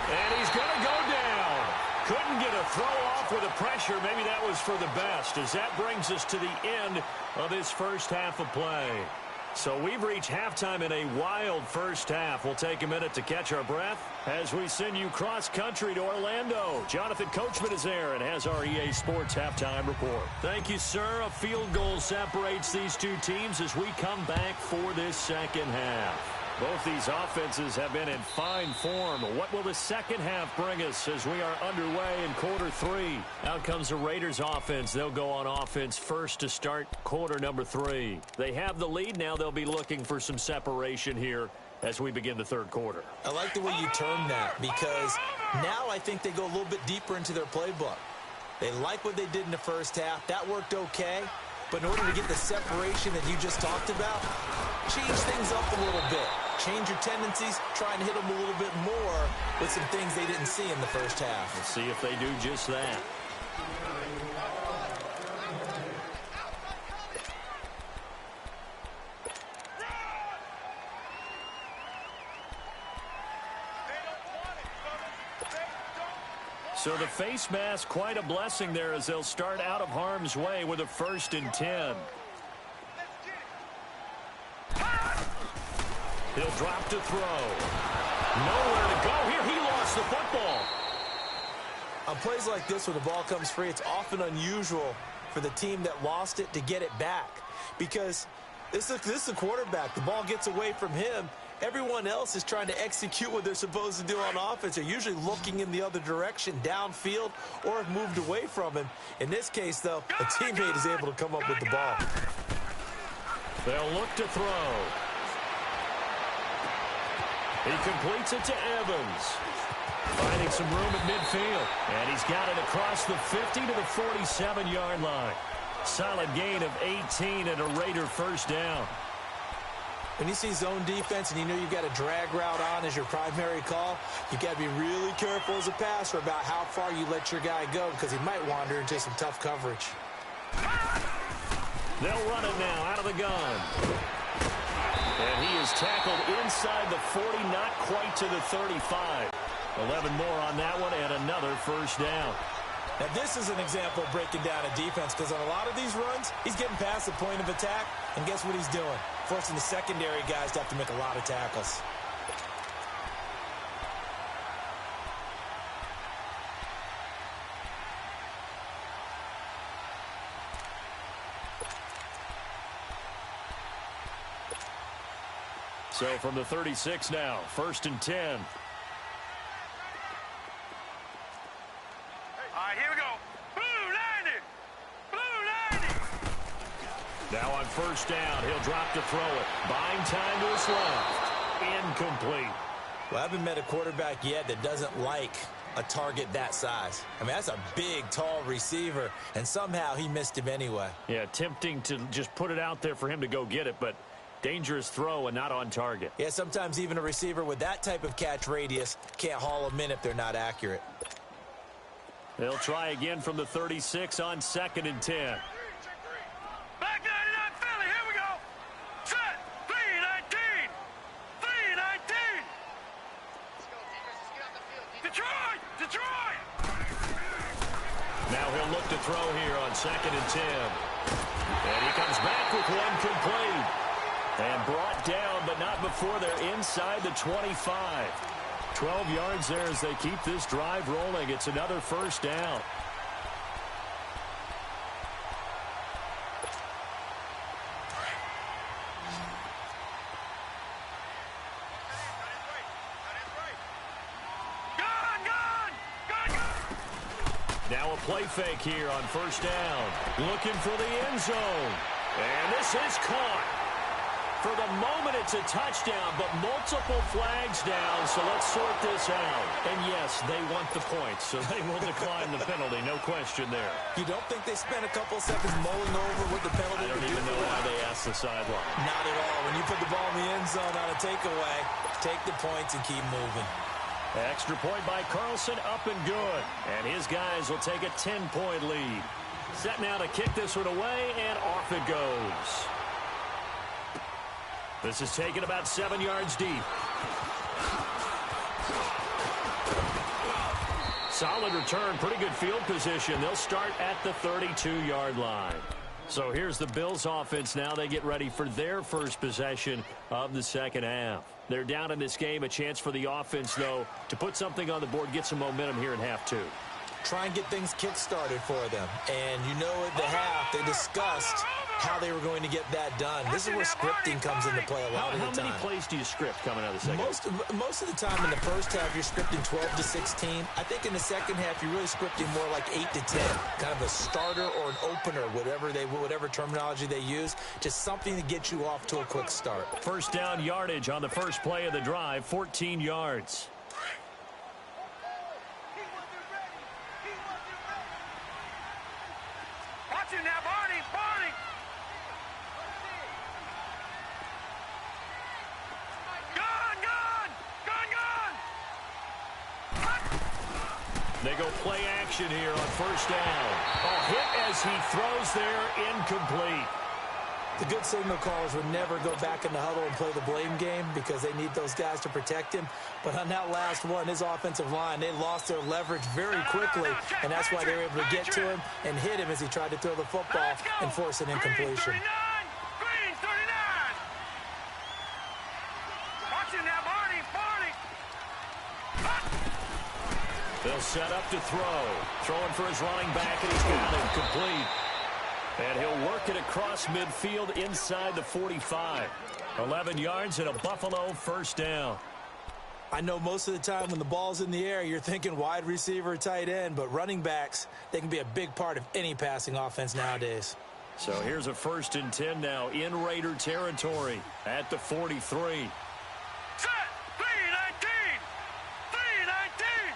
And he's going to go down. Couldn't get a throw off with the pressure. Maybe that was for the best, as that brings us to the end of this first half of play. So we've reached halftime in a wild first half. We'll take a minute to catch our breath as we send you cross-country to Orlando. Jonathan Coachman is there and has our EA Sports halftime report. Thank you, sir. A field goal separates these two teams as we come back for this second half. Both these offenses have been in fine form. What will the second half bring us as we are underway in quarter 3? Out comes the Raiders offense. They'll go on offense first to start quarter number 3. They have the lead. Now they'll be looking for some separation here as we begin the third quarter. I like the way you term that, because now I think they go a little bit deeper into their playbook. They like what they did in the first half. That worked okay. But in order to get the separation that you just talked about, change things up a little bit. Change your tendencies, try and hit them a little bit more with some things they didn't see in the first half. Let's see if they do just that. So the face mask, quite a blessing there as they'll start out of harm's way with a 1st and 10. He'll drop to throw. Nowhere to go here. He lost the football. On plays like this where the ball comes free, it's often unusual for the team that lost it to get it back, because this is the quarterback. The ball gets away from him. Everyone else is trying to execute what they're supposed to do on offense. They're usually looking in the other direction, downfield, or have moved away from him. In this case, though, a teammate is able to come up with the ball. They'll look to throw. He completes it to Evans. Finding some room at midfield. And he's got it across the 50 to the 47-yard line. Solid gain of 18 and a Raider first down. When you see zone defense and you know you've got a drag route on as your primary call, you've got to be really careful as a passer about how far you let your guy go, because he might wander into some tough coverage. They'll run it now out of the gun. And he is tackled inside the 40, not quite to the 35. 11 more on that one, and another first down. Now, this is an example of breaking down a defense, because on a lot of these runs, he's getting past the point of attack, and guess what he's doing? Forcing the secondary guys to have to make a lot of tackles. So from the 36 now, 1st and 10. All right, here we go. Blue 90. Blue 90. Now on 1st down, he'll drop to throw it. Buying time to his left. Incomplete. Well, I haven't met a quarterback yet that doesn't like a target that size. I mean, that's a big, tall receiver, and somehow he missed him anyway. Yeah, tempting to just put it out there for him to go get it, but dangerous throw and not on target. Yeah, sometimes even a receiver with that type of catch radius can't haul them in if they're not accurate. They'll try again from the 36 on 2nd and 10. Back 99 Philly, here we go. Set, 3-19. 3-19. Detroit, Detroit. Now he'll look to throw here on 2nd and 10. And he comes back with one complete. And brought down, but not before they're inside the 25. 12 yards there as they keep this drive rolling. It's another 1st down. Now a play fake here on 1st down. Looking for the end zone. And this is caught. For the moment, it's a touchdown, but multiple flags down, so let's sort this out. And yes, they want the points, so they will decline the penalty, no question there. You don't think they spent a couple seconds mulling over what the penalty I don't even know why they asked the sideline. Not at all. When you put the ball in the end zone on a takeaway, take the points and keep moving. Extra point by Carlson, up and good. And his guys will take a 10-point lead. Set now to kick this one away, and off it goes. This is taken about 7 yards deep. Solid return, pretty good field position. They'll start at the 32-yard line. So here's the Bills offense now. They get ready for their first possession of the second half. They're down in this game. A chance for the offense, though, to put something on the board, get some momentum here in half two. Try and get things kick-started for them. And you know at the half, they discussed how they were going to get that done. This is where scripting comes into play a lot of the time. How many plays do you script coming out of the second half? Most of the time in the first half, you're scripting 12 to 16. I think in the second half, you're really scripting more like 8 to 10. Kind of a starter or an opener, whatever terminology they use. Just something to get you off to a quick start. 1st down yardage on the first play of the drive, 14 yards. Watch it now, Barney, Barney. They go play action here on 1st down. A hit as he throws there, incomplete. The good signal callers would never go back in the huddle and play the blame game because they need those guys to protect him. But on that last one, his offensive line, they lost their leverage very quickly, and that's why they were able to get to him and hit him as he tried to throw the football and force an incompletion. Green 39. Watch it now, Barney, Barney. They'll set up to throw. Throwing for his running back, and he's got it complete. And he'll work it across midfield inside the 45. 11 yards and a Buffalo 1st down. I know most of the time when the ball's in the air, you're thinking wide receiver, tight end, but running backs, they can be a big part of any passing offense nowadays. So here's a 1st and 10 now in Raider territory at the 43. Set, 3-19. 3-19.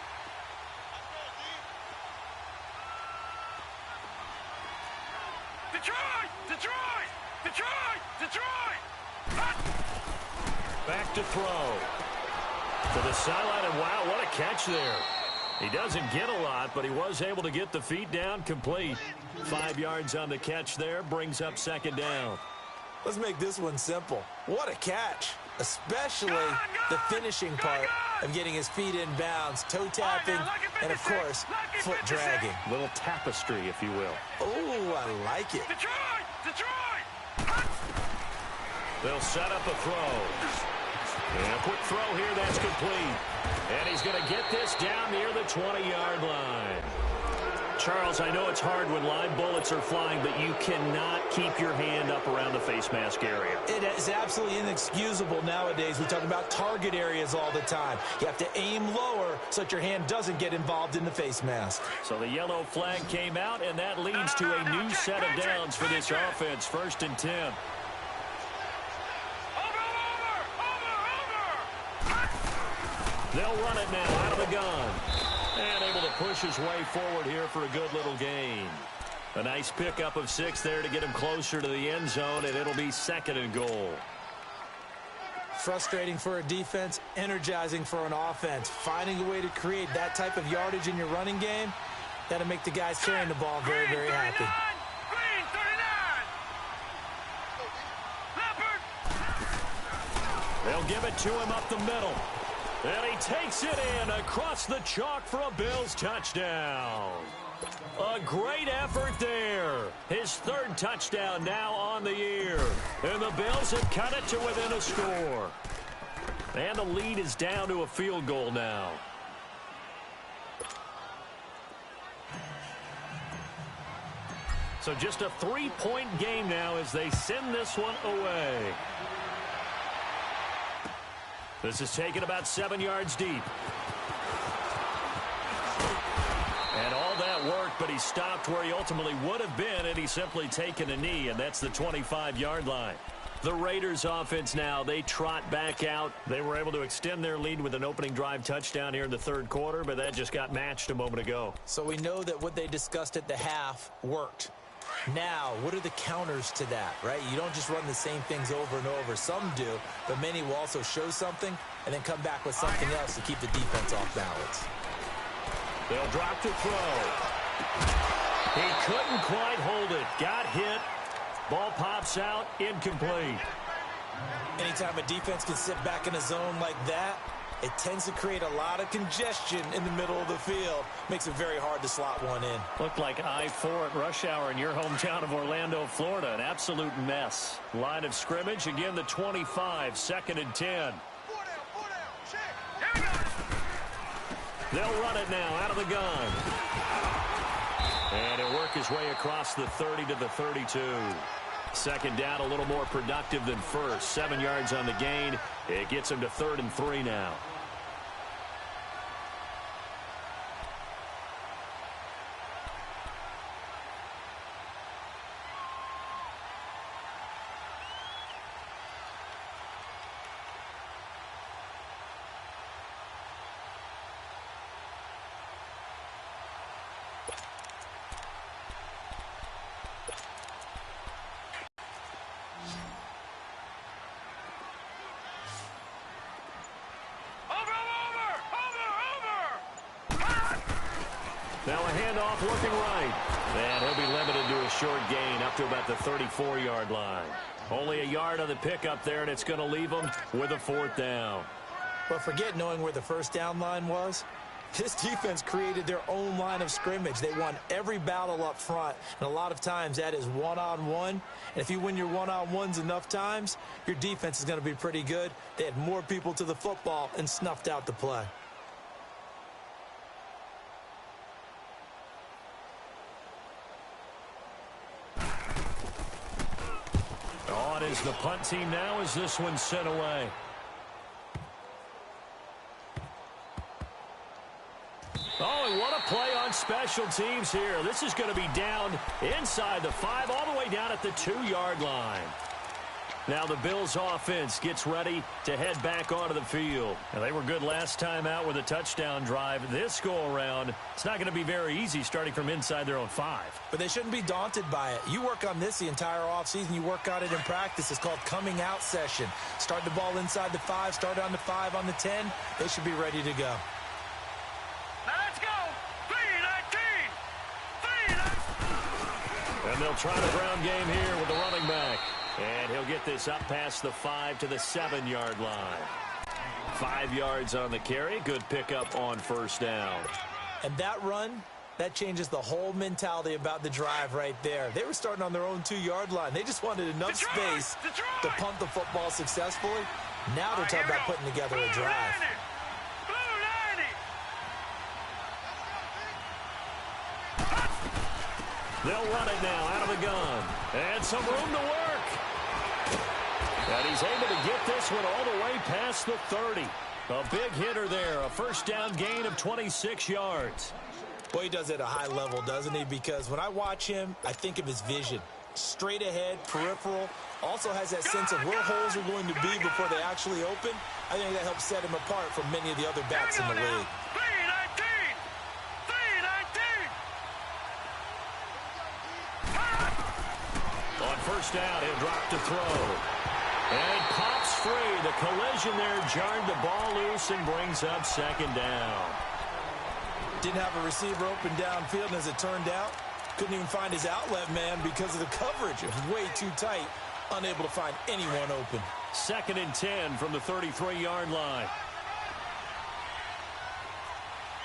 Detroit, Detroit, Detroit, Detroit. Back to throw. To the sideline, and wow, what a catch there. He doesn't get a lot, but he was able to get the feet down complete. 5 yards on the catch there, brings up 2nd down. Let's make this one simple. What a catch, especially the finishing part of getting his feet in bounds, toe tapping, and of course, foot dragging. Little tapestry, if you will. Oh, I like it. Detroit, Detroit. They'll set up a throw. And a quick throw here, that's complete. And he's going to get this down near the 20-yard line. Charles, I know it's hard when live bullets are flying, but you cannot keep your hand up around the face mask area. It is absolutely inexcusable nowadays. We talk about target areas all the time. You have to aim lower so that your hand doesn't get involved in the face mask. So the yellow flag came out, and that leads to a new set of downs for this offense. 1st and 10. They'll run it now out of the gun. And able to push his way forward here for a good little gain. A nice pickup of 6 there to get him closer to the end zone, and it'll be 2nd and goal. Frustrating for a defense, energizing for an offense. Finding a way to create that type of yardage in your running game, that'll make the guys carrying the ball very, very happy. They'll give it to him up the middle. And he takes it in across the chalk for a Bills touchdown. A great effort there. His 3rd touchdown now on the year. And the Bills have cut it to within a score. And the lead is down to a field goal now. So just a 3-point game now as they send this one away. This is taken about 7 yards deep. And all that worked, but he stopped where he ultimately would have been, and he's simply taken a knee, and that's the 25-yard line. The Raiders offense now, they trot back out. They were able to extend their lead with an opening drive touchdown here in the 3rd quarter, but that just got matched a moment ago. So we know that what they discussed at the half worked. Now, what are the counters to that, right? You don't just run the same things over and over. Some do, but many will also show something and then come back with something else to keep the defense off balance. They'll drop to throw. He couldn't quite hold it. Got hit. Ball pops out. Incomplete. Anytime a defense can sit back in a zone like that, it tends to create a lot of congestion in the middle of the field. Makes it very hard to slot one in. Looked like I-4 at rush hour in your hometown of Orlando, Florida. An absolute mess. Line of scrimmage, again the 25, 2nd and 10. They'll run it now out of the gun. And he'll work his way across the 30 to the 32. 2nd down, a little more productive than first. 7 yards on the gain. It gets him to 3rd and 3 now. Now a handoff looking right. And he'll be limited to a short gain up to about the 34-yard line. Only a yard on the pickup there, and it's going to leave him with a 4th down. But forget knowing where the 1st down line was. This defense created their own line of scrimmage. They won every battle up front, and a lot of times that is one-on-one. And if you win your one-on-ones enough times, your defense is going to be pretty good. They had more people to the football and snuffed out the play. On is the punt team now as this one's sent away. Oh, and what a play on special teams here. This is going to be down inside the 5, all the way down at the 2-yard line. Now the Bills offense gets ready to head back onto the field. Now, they were good last time out with a touchdown drive. This go-around, it's not going to be very easy starting from inside their own 5. But they shouldn't be daunted by it. You work on this the entire offseason. You work on it in practice. It's called coming out session. Start the ball inside the 5, start on the 5, on the 10. They should be ready to go. Now let's go. 3-19. And they'll try the ground game here with the running back. And he'll get this up past the 5 to the 7-yard line. 5 yards on the carry. Good pickup on 1st down. And that run, that changes the whole mentality about the drive right there. They were starting on their own 2-yard line. They just wanted enough space to punt the football successfully. Now they're talking about putting together a drive. Blue 90. They'll run it now out of the gun. And some room to work. And he's able to get this one all the way past the 30. A big hitter there. A first down gain of 26 yards. Boy, he does it at a high level, doesn't he? Because when I watch him, I think of his vision. Straight ahead, peripheral. Also has that sense of where holes are going to be before they actually open. I think that helps set him apart from many of the other backs in the league. 3-19. On first down, he'll drop to throw. And pops free. The collision there jarred the ball loose and brings up second down. Didn't have a receiver open downfield, and as it turned out, couldn't even find his outlet man because of the coverage. It was way too tight, unable to find anyone open. 2nd and 10 from the 33-yard line.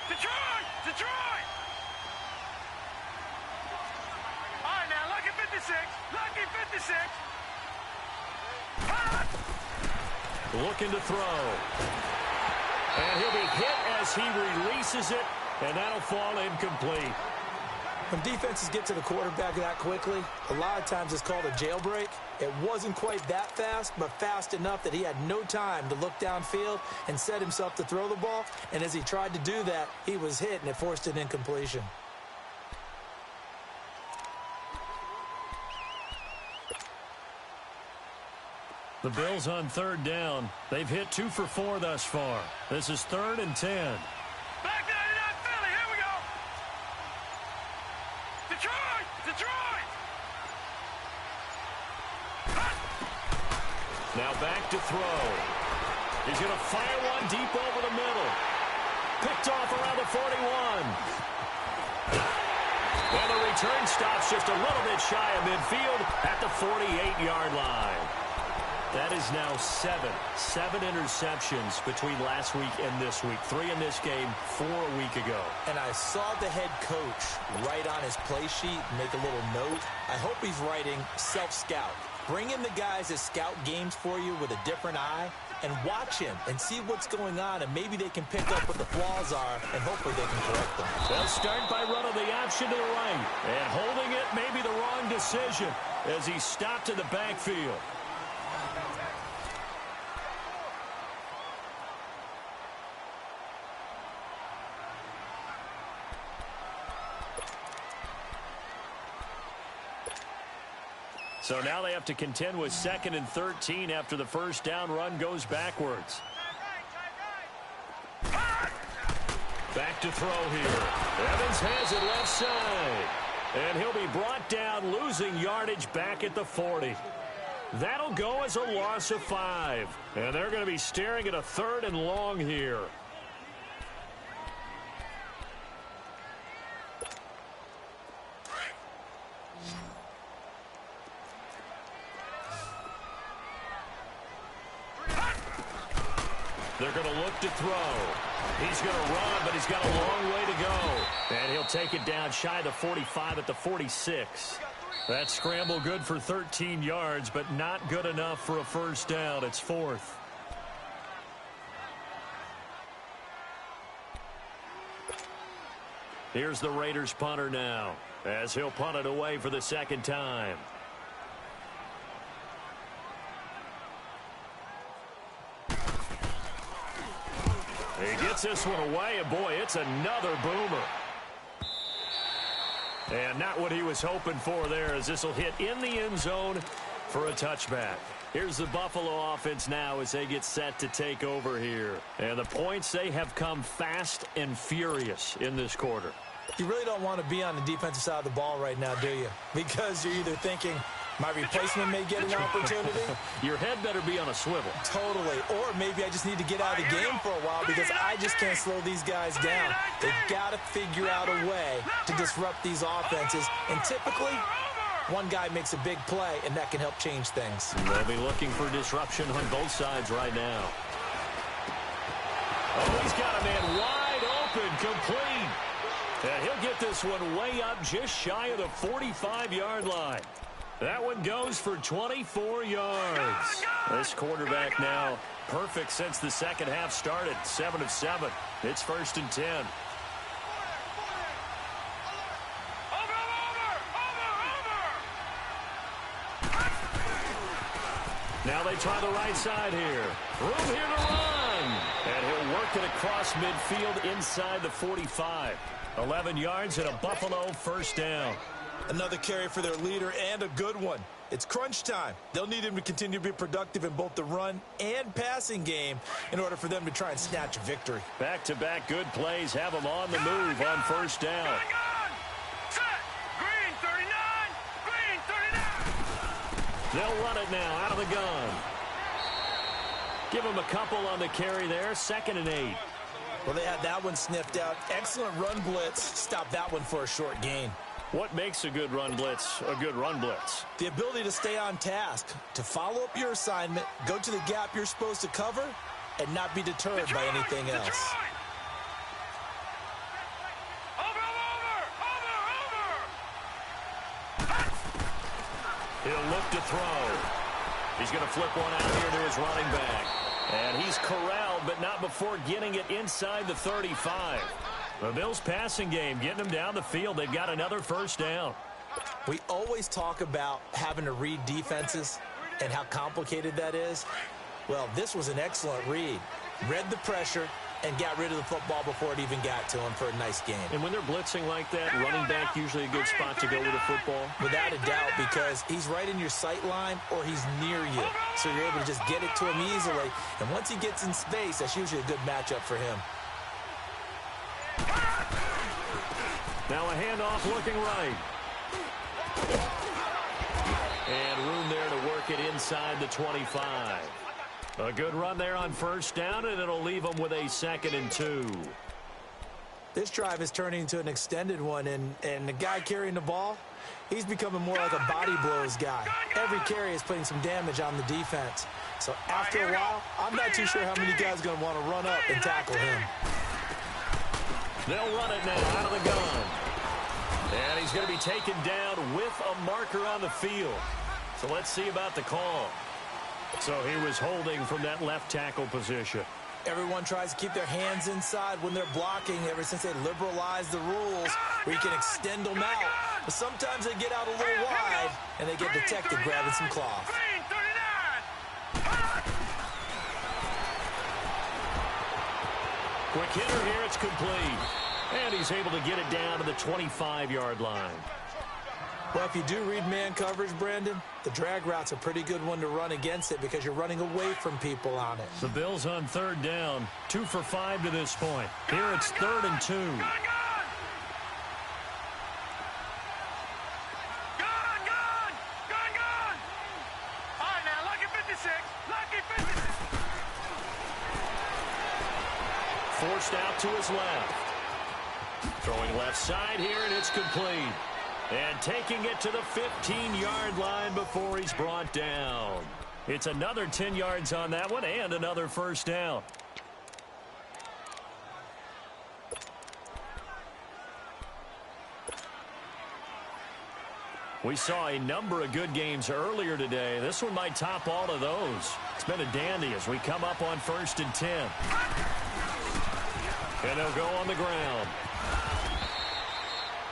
Detroit! Detroit! All right, now, lucky 56. Lucky 56. Looking to throw. And he'll be hit as he releases it, and that'll fall incomplete. When defenses get to the quarterback that quickly, a lot of times it's called a jailbreak. It wasn't quite that fast, but fast enough that he had no time to look downfield and set himself to throw the ball. And as he tried to do that, he was hit, and it forced an incompletion. The Bills on 3rd down. They've hit 2 for 4 thus far. This is 3rd and 10. Back 99 Philly. Here we go. Detroit! Detroit! Now back to throw. He's going to fire one deep over the middle. Picked off around the 41. And the return stops just a little bit shy of midfield at the 48-yard line. That is now 7 interceptions between last week and this week. 3 in this game, 4 a week ago. And I saw the head coach write on his play sheet, make a little note. I hope he's writing self-scout. Bring in the guys that scout games for you with a different eye and watch him and see what's going on, and maybe they can pick up what the flaws are, and hopefully they can correct them. They'll start by running the option to the right. And holding it may be the wrong decision as he stopped in the backfield. So now they have to contend with 2nd and 13 after the first down run goes backwards. Back to throw here. Evans has it left side. And he'll be brought down, losing yardage back at the 40. That'll go as a loss of 5. And they're going to be staring at a 3rd and long here. They're going to look to throw. He's going to run, but he's got a long way to go. And he'll take it down shy of the 45 at the 46. That scramble good for 13 yards, but not good enough for a first down. It's 4th. Here's the Raiders punter now, as he'll punt it away for the 2nd time. He gets this one away, and boy, it's another boomer. And not what he was hoping for there, as this will hit in the end zone for a touchback. Here's the Buffalo offense now as they get set to take over here. And the points, they have come fast and furious in this quarter. You really don't want to be on the defensive side of the ball right now, do you? Because you're either thinking, my replacement may get an opportunity. Your head better be on a swivel. Totally. Or maybe I just need to get out of the game for a while because I just can't slow these guys down. They've got to figure out a way to disrupt these offenses. And typically, one guy makes a big play, and that can help change things. They'll be looking for disruption on both sides right now. Oh, he's got a man wide open, complete. And he'll get this one way up just shy of the 45-yard line. That one goes for 24 yards. This quarterback now perfect since the second half started. 7 of 7. It's 1st and 10. Over! they try the right side here. Room here to run. And he'll work it across midfield inside the 45. 11 yards and a Buffalo first down. Another carry for their leader and a good one. It's crunch time. They'll need him to continue to be productive in both the run and passing game in order for them to try and snatch a victory. Back-to-back good plays have them on the move on first down. Green 39. Green 39. They'll run it now out of the gun. Give him a couple on the carry there. 2nd and 8. Well, they had that one sniffed out. Excellent run blitz. Stop that one for a short gain. What makes a good run blitz a good run blitz? The ability to stay on task, to follow up your assignment, go to the gap you're supposed to cover, and not be deterred by anything else. He'll look to throw. He's going to flip one out here to his running back. And he's corralled, but not before getting it inside the 35. The Bills' passing game getting them down the field. They've got another first down. We always talk about having to read defenses and how complicated that is. Well, this was an excellent read. Read the pressure and got rid of the football before it even got to him for a nice game. And when they're blitzing like that, running back usually a good spot to go with a football? Without a doubt, because he's right in your sight line or he's near you. So you're able to just get it to him easily. And once he gets in space, that's usually a good matchup for him. Now a handoff looking right. And room there to work it inside the 25. A good run there on first down, and it'll leave them with a 2nd and 2. This drive is turning into an extended one, and the guy carrying the ball, he's becoming more like a body blows guy. Every carry is putting some damage on the defense. So after a while, I'm not too sure how many guys are going to want to run up and tackle him. They'll run it now out of the gun. And he's going to be taken down with a marker on the field. So let's see about the call. So he was holding from that left tackle position. Everyone tries to keep their hands inside when they're blocking ever since they liberalized the rules where you can extend them out. But sometimes they get out a little wide and they get detected grabbing some cloth. Quick hitter here, it's complete. And he's able to get it down to the 25-yard line. Well, if you do read man coverage, Brandon, the drag route's a pretty good one to run against it because you're running away from people on it. The Bills on 3rd down, 2 for 5 to this point. Here it's 3rd and 2. Gun! All right, now, lucky 56. Lucky 56. Forced out to his left. Throwing left side here, and it's complete. And taking it to the 15-yard line before he's brought down. It's another 10 yards on that one and another first down. We saw a number of good games earlier today. This one might top all of those. It's been a dandy as we come up on 1st and 10. And they'll go on the ground.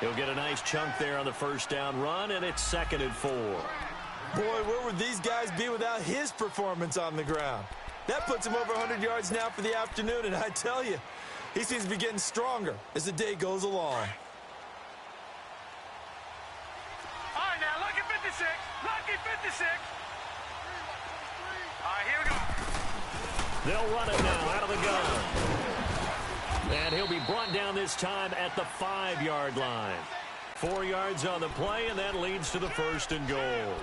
He'll get a nice chunk there on the first down run, and it's 2nd and 4. Boy, where would these guys be without his performance on the ground? That puts him over 100 yards now for the afternoon, and I tell you, he seems to be getting stronger as the day goes along. All right, now, lucky 56. Lucky 56. All right, here we go. They'll run it now out of the gun. And he'll be brought down this time at the 5-yard line. 4 yards on the play, and that leads to the 1st and goal.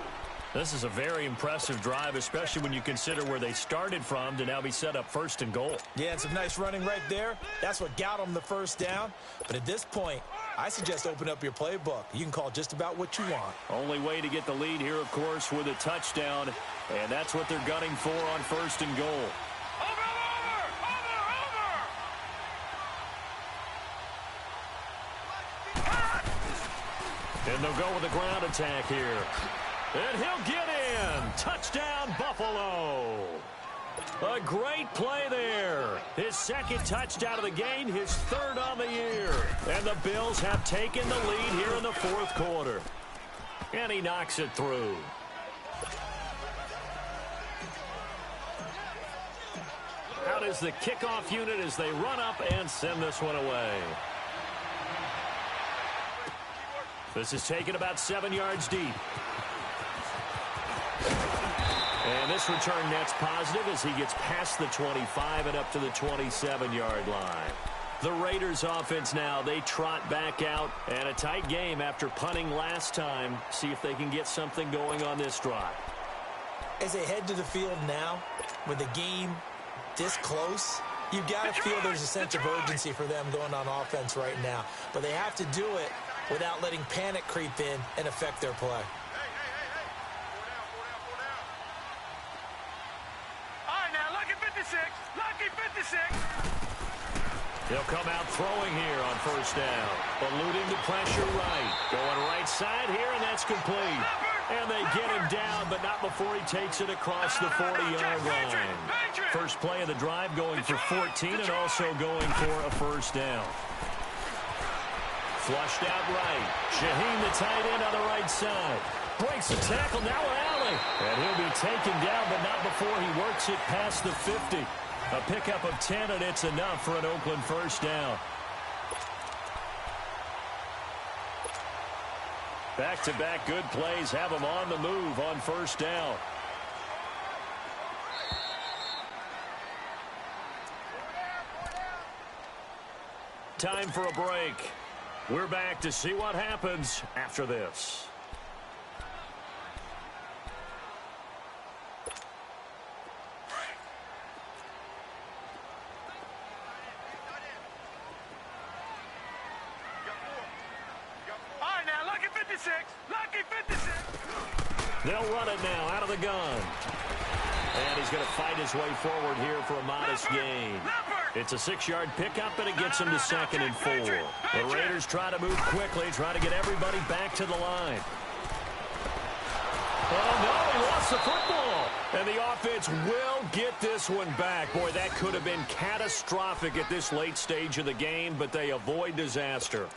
This is a very impressive drive, especially when you consider where they started from to now be set up 1st and goal. Yeah, and some nice running right there. That's what got them the first down. But at this point, I suggest open up your playbook. You can call just about what you want. Only way to get the lead here, of course, with a touchdown. And that's what they're gunning for on 1st and goal. And they'll go with a ground attack here. And he'll get in. Touchdown, Buffalo. A great play there. His 2nd touchdown of the game, his 3rd on the year. And the Bills have taken the lead here in the 4th quarter. And he knocks it through. is the kickoff unit as they run up and send this one away. This is taken about 7 yards deep. And this return net's positive as he gets past the 25 and up to the 27-yard line. The Raiders offense now, they trot back out, and a tight game after punting last time. See if they can get something going on this drive. As they head to the field now, with the game this close, you've got to feel there's a sense of urgency for them going on offense right now. But they have to do it without letting panic creep in and affect their play. All right, now, lucky 56. Lucky 56. They'll come out throwing here on first down. Eluding the pressure right. Going right side here, and that's complete. And they get him down, but not before he takes it across the 40-yard line. First play of the drive going for 14 and also going for a first down. Flushed out right. Shaheen, the tight end, on the right side. Breaks the tackle, now an alley. And he'll be taken down, but not before he works it past the 50. A pickup of 10, and it's enough for an Oakland first down. Back-to-back good plays have him on the move on first down. Time for a break. We're back to see what happens after this. They'll run it now out of the gun. And he's going to fight his way forward here for a modest gain. It's a 6-yard pickup, and it gets him to 2nd and 4. The Raiders try to move quickly, try to get everybody back to the line. Oh, no, he lost the football. And the offense will get this one back. Boy, that could have been catastrophic at this late stage of the game, but they avoid disaster.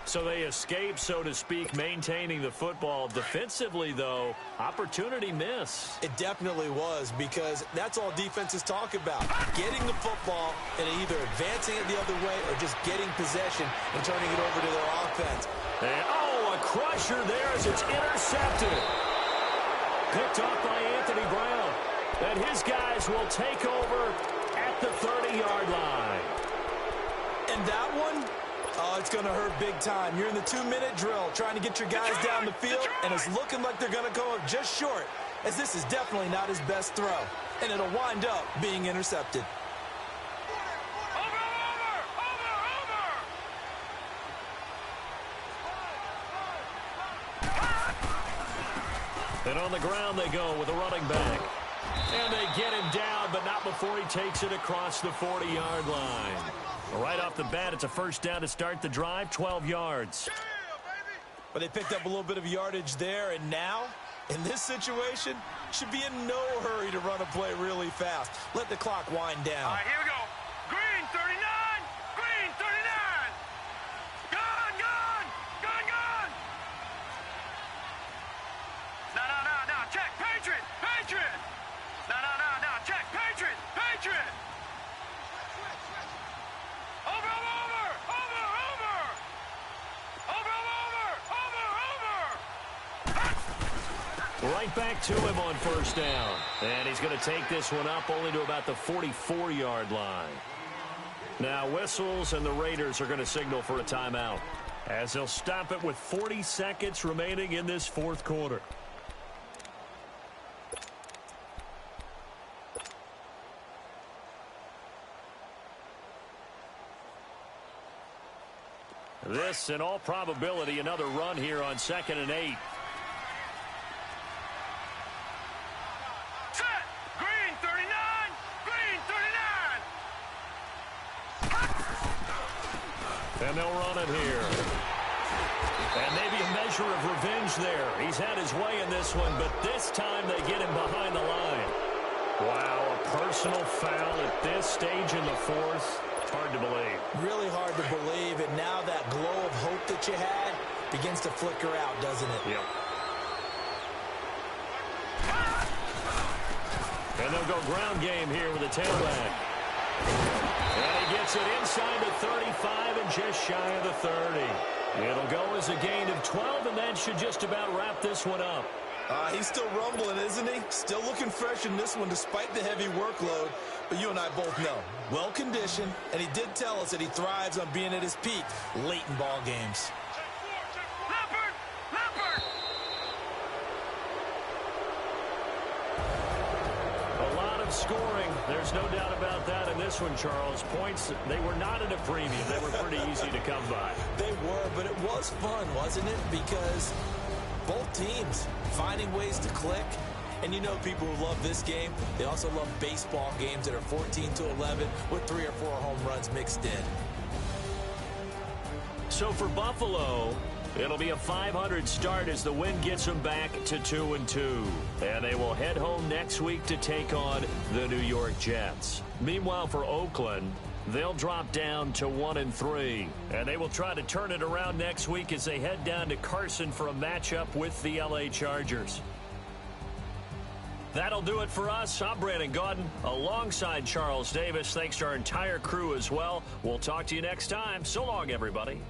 So they escape, so to speak, maintaining the football. Defensively, though, opportunity miss. It definitely was, because that's all defenses talk about. Getting the football and either advancing it the other way or just getting possession and turning it over to their offense. And, oh, a crusher there as it's intercepted. Picked off by Anthony Brown. And his guys will take over at the 30-yard line. And that one, oh, it's going to hurt big time. You're in the 2-minute drill trying to get your guys down the field, and it's looking like they're going to go up just short, as this is definitely not his best throw, and it'll wind up being intercepted. And on the ground they go with a running back. And they get him down, but not before he takes it across the 40-yard line. Right off the bat, it's a first down to start the drive, 12 yards. But they picked up a little bit of yardage there, and now, in this situation, should be in no hurry to run a play really fast. Let the clock wind down. All right, here we go. Green, 39. Green, 39. Gun, gun. Gun, gun. No. Check. Patriot. Patriot. No. Check. Patriot. Patriot. Over. Right back to him on first down. And he's going to take this one up only to about the 44-yard line. Now whistles, and the Raiders are going to signal for a timeout, as they'll stop it with 40 seconds remaining in this fourth quarter. This, in all probability, another run here on 2nd and 8. Set. Green, 39. Green, 39. And they'll run it here. And maybe a measure of revenge there. He's had his way in this one, but this time they get him behind the line. Wow, a personal foul at this stage in the fourth. Hard to believe. Really hard to believe, and now that glow of hope that you had begins to flicker out, doesn't it? Yep. And they'll go ground game here with a tailback. And he gets it inside the 35 and just shy of the 30. It'll go as a gain of 12, and that should just about wrap this one up. He's still rumbling, isn't he? Still looking fresh in this one despite the heavy workload. But you and I both know, well-conditioned, and he did tell us that he thrives on being at his peak late in ball games. A lot of scoring. There's no doubt about that in this one, Charles. Points, they were not at a premium. They were pretty easy to come by. They were, but it was fun, wasn't it? Because both teams finding ways to click. And you know people who love this game, they also love baseball games that are 14-11 with 3 or 4 home runs mixed in. So for Buffalo, it'll be a 500 start as the win gets them back to 2-2. And they will head home next week to take on the New York Jets. Meanwhile, for Oakland, they'll drop down to 1-3. And they will try to turn it around next week as they head down to Carson for a matchup with the LA Chargers. That'll do it for us. I'm Brandon Gaudin alongside Charles Davis. Thanks to our entire crew as well. We'll talk to you next time. So long, everybody.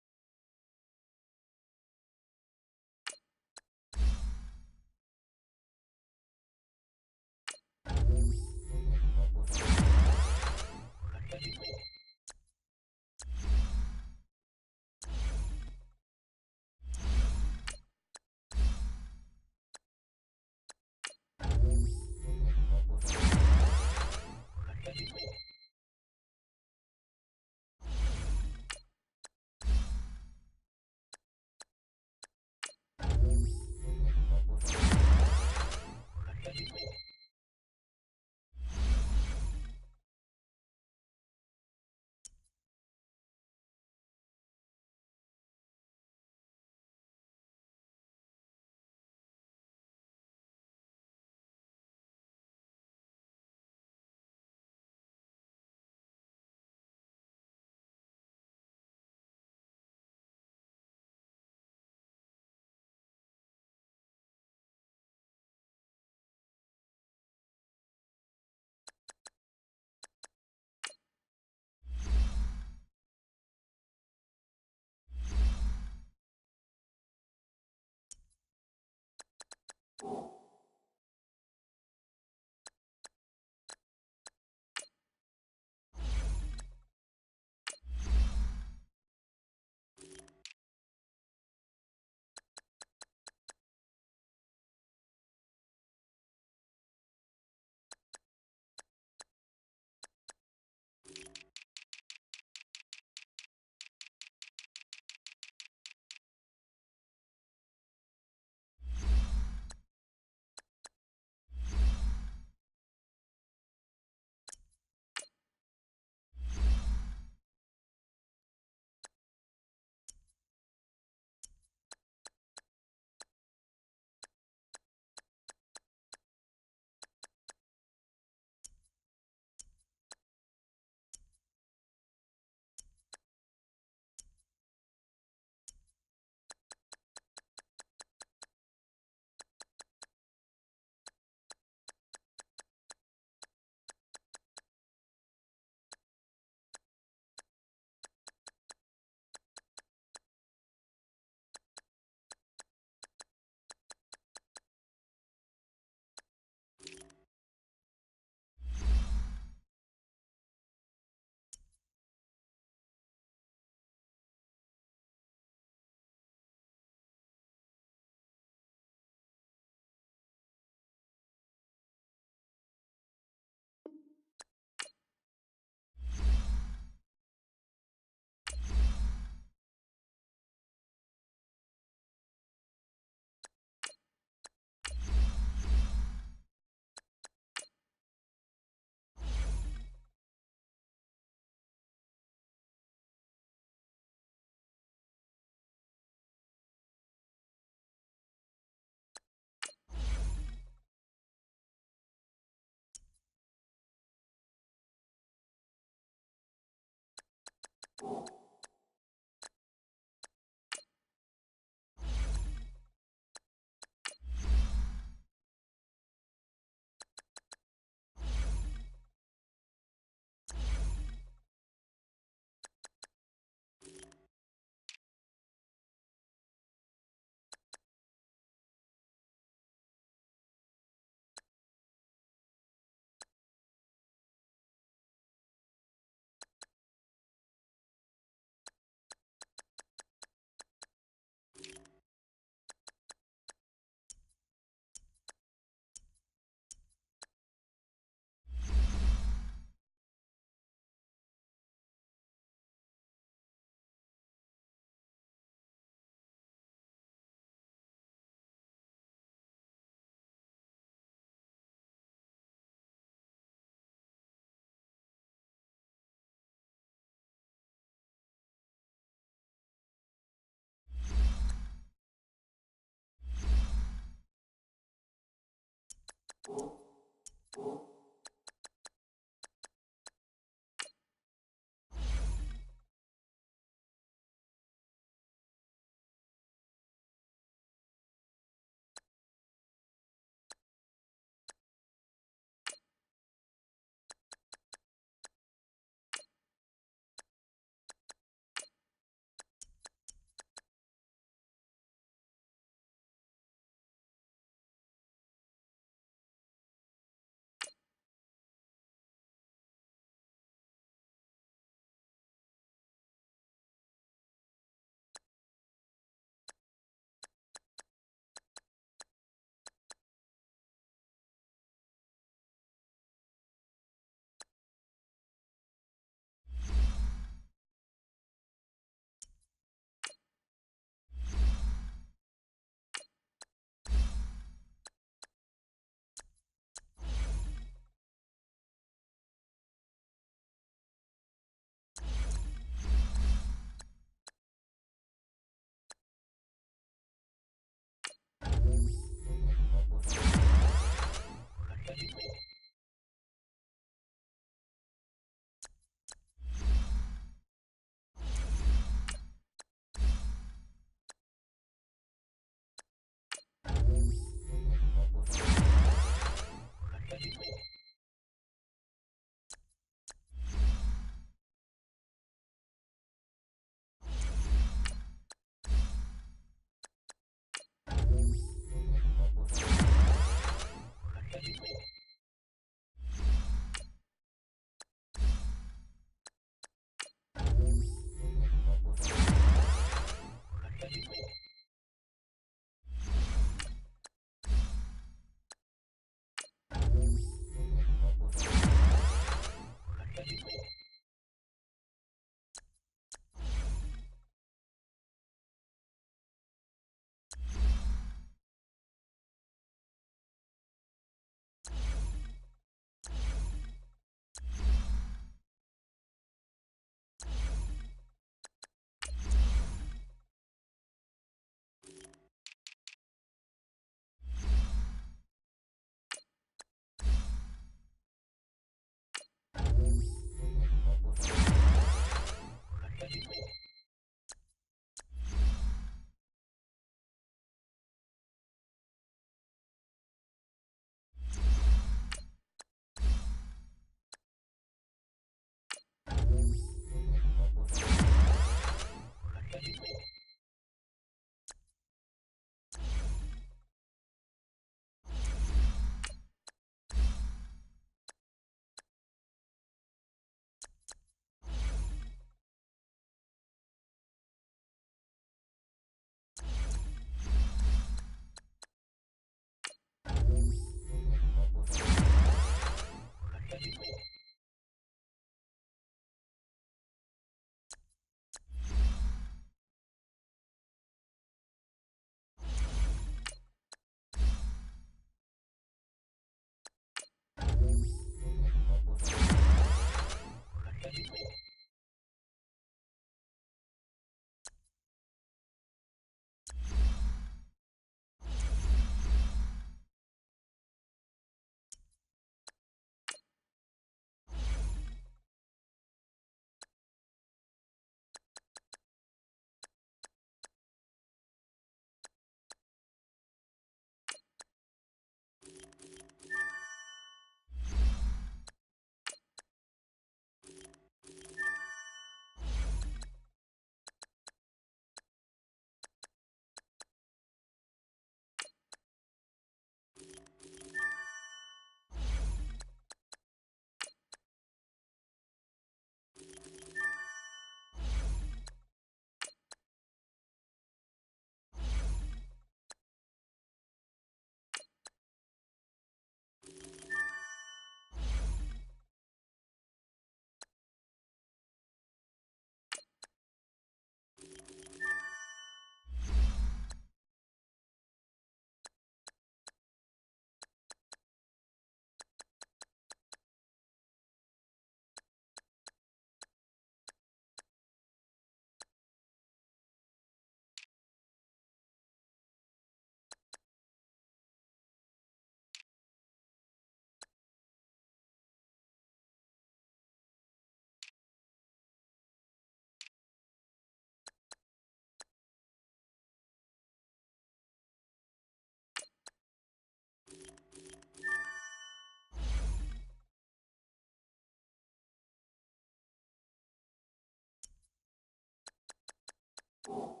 you.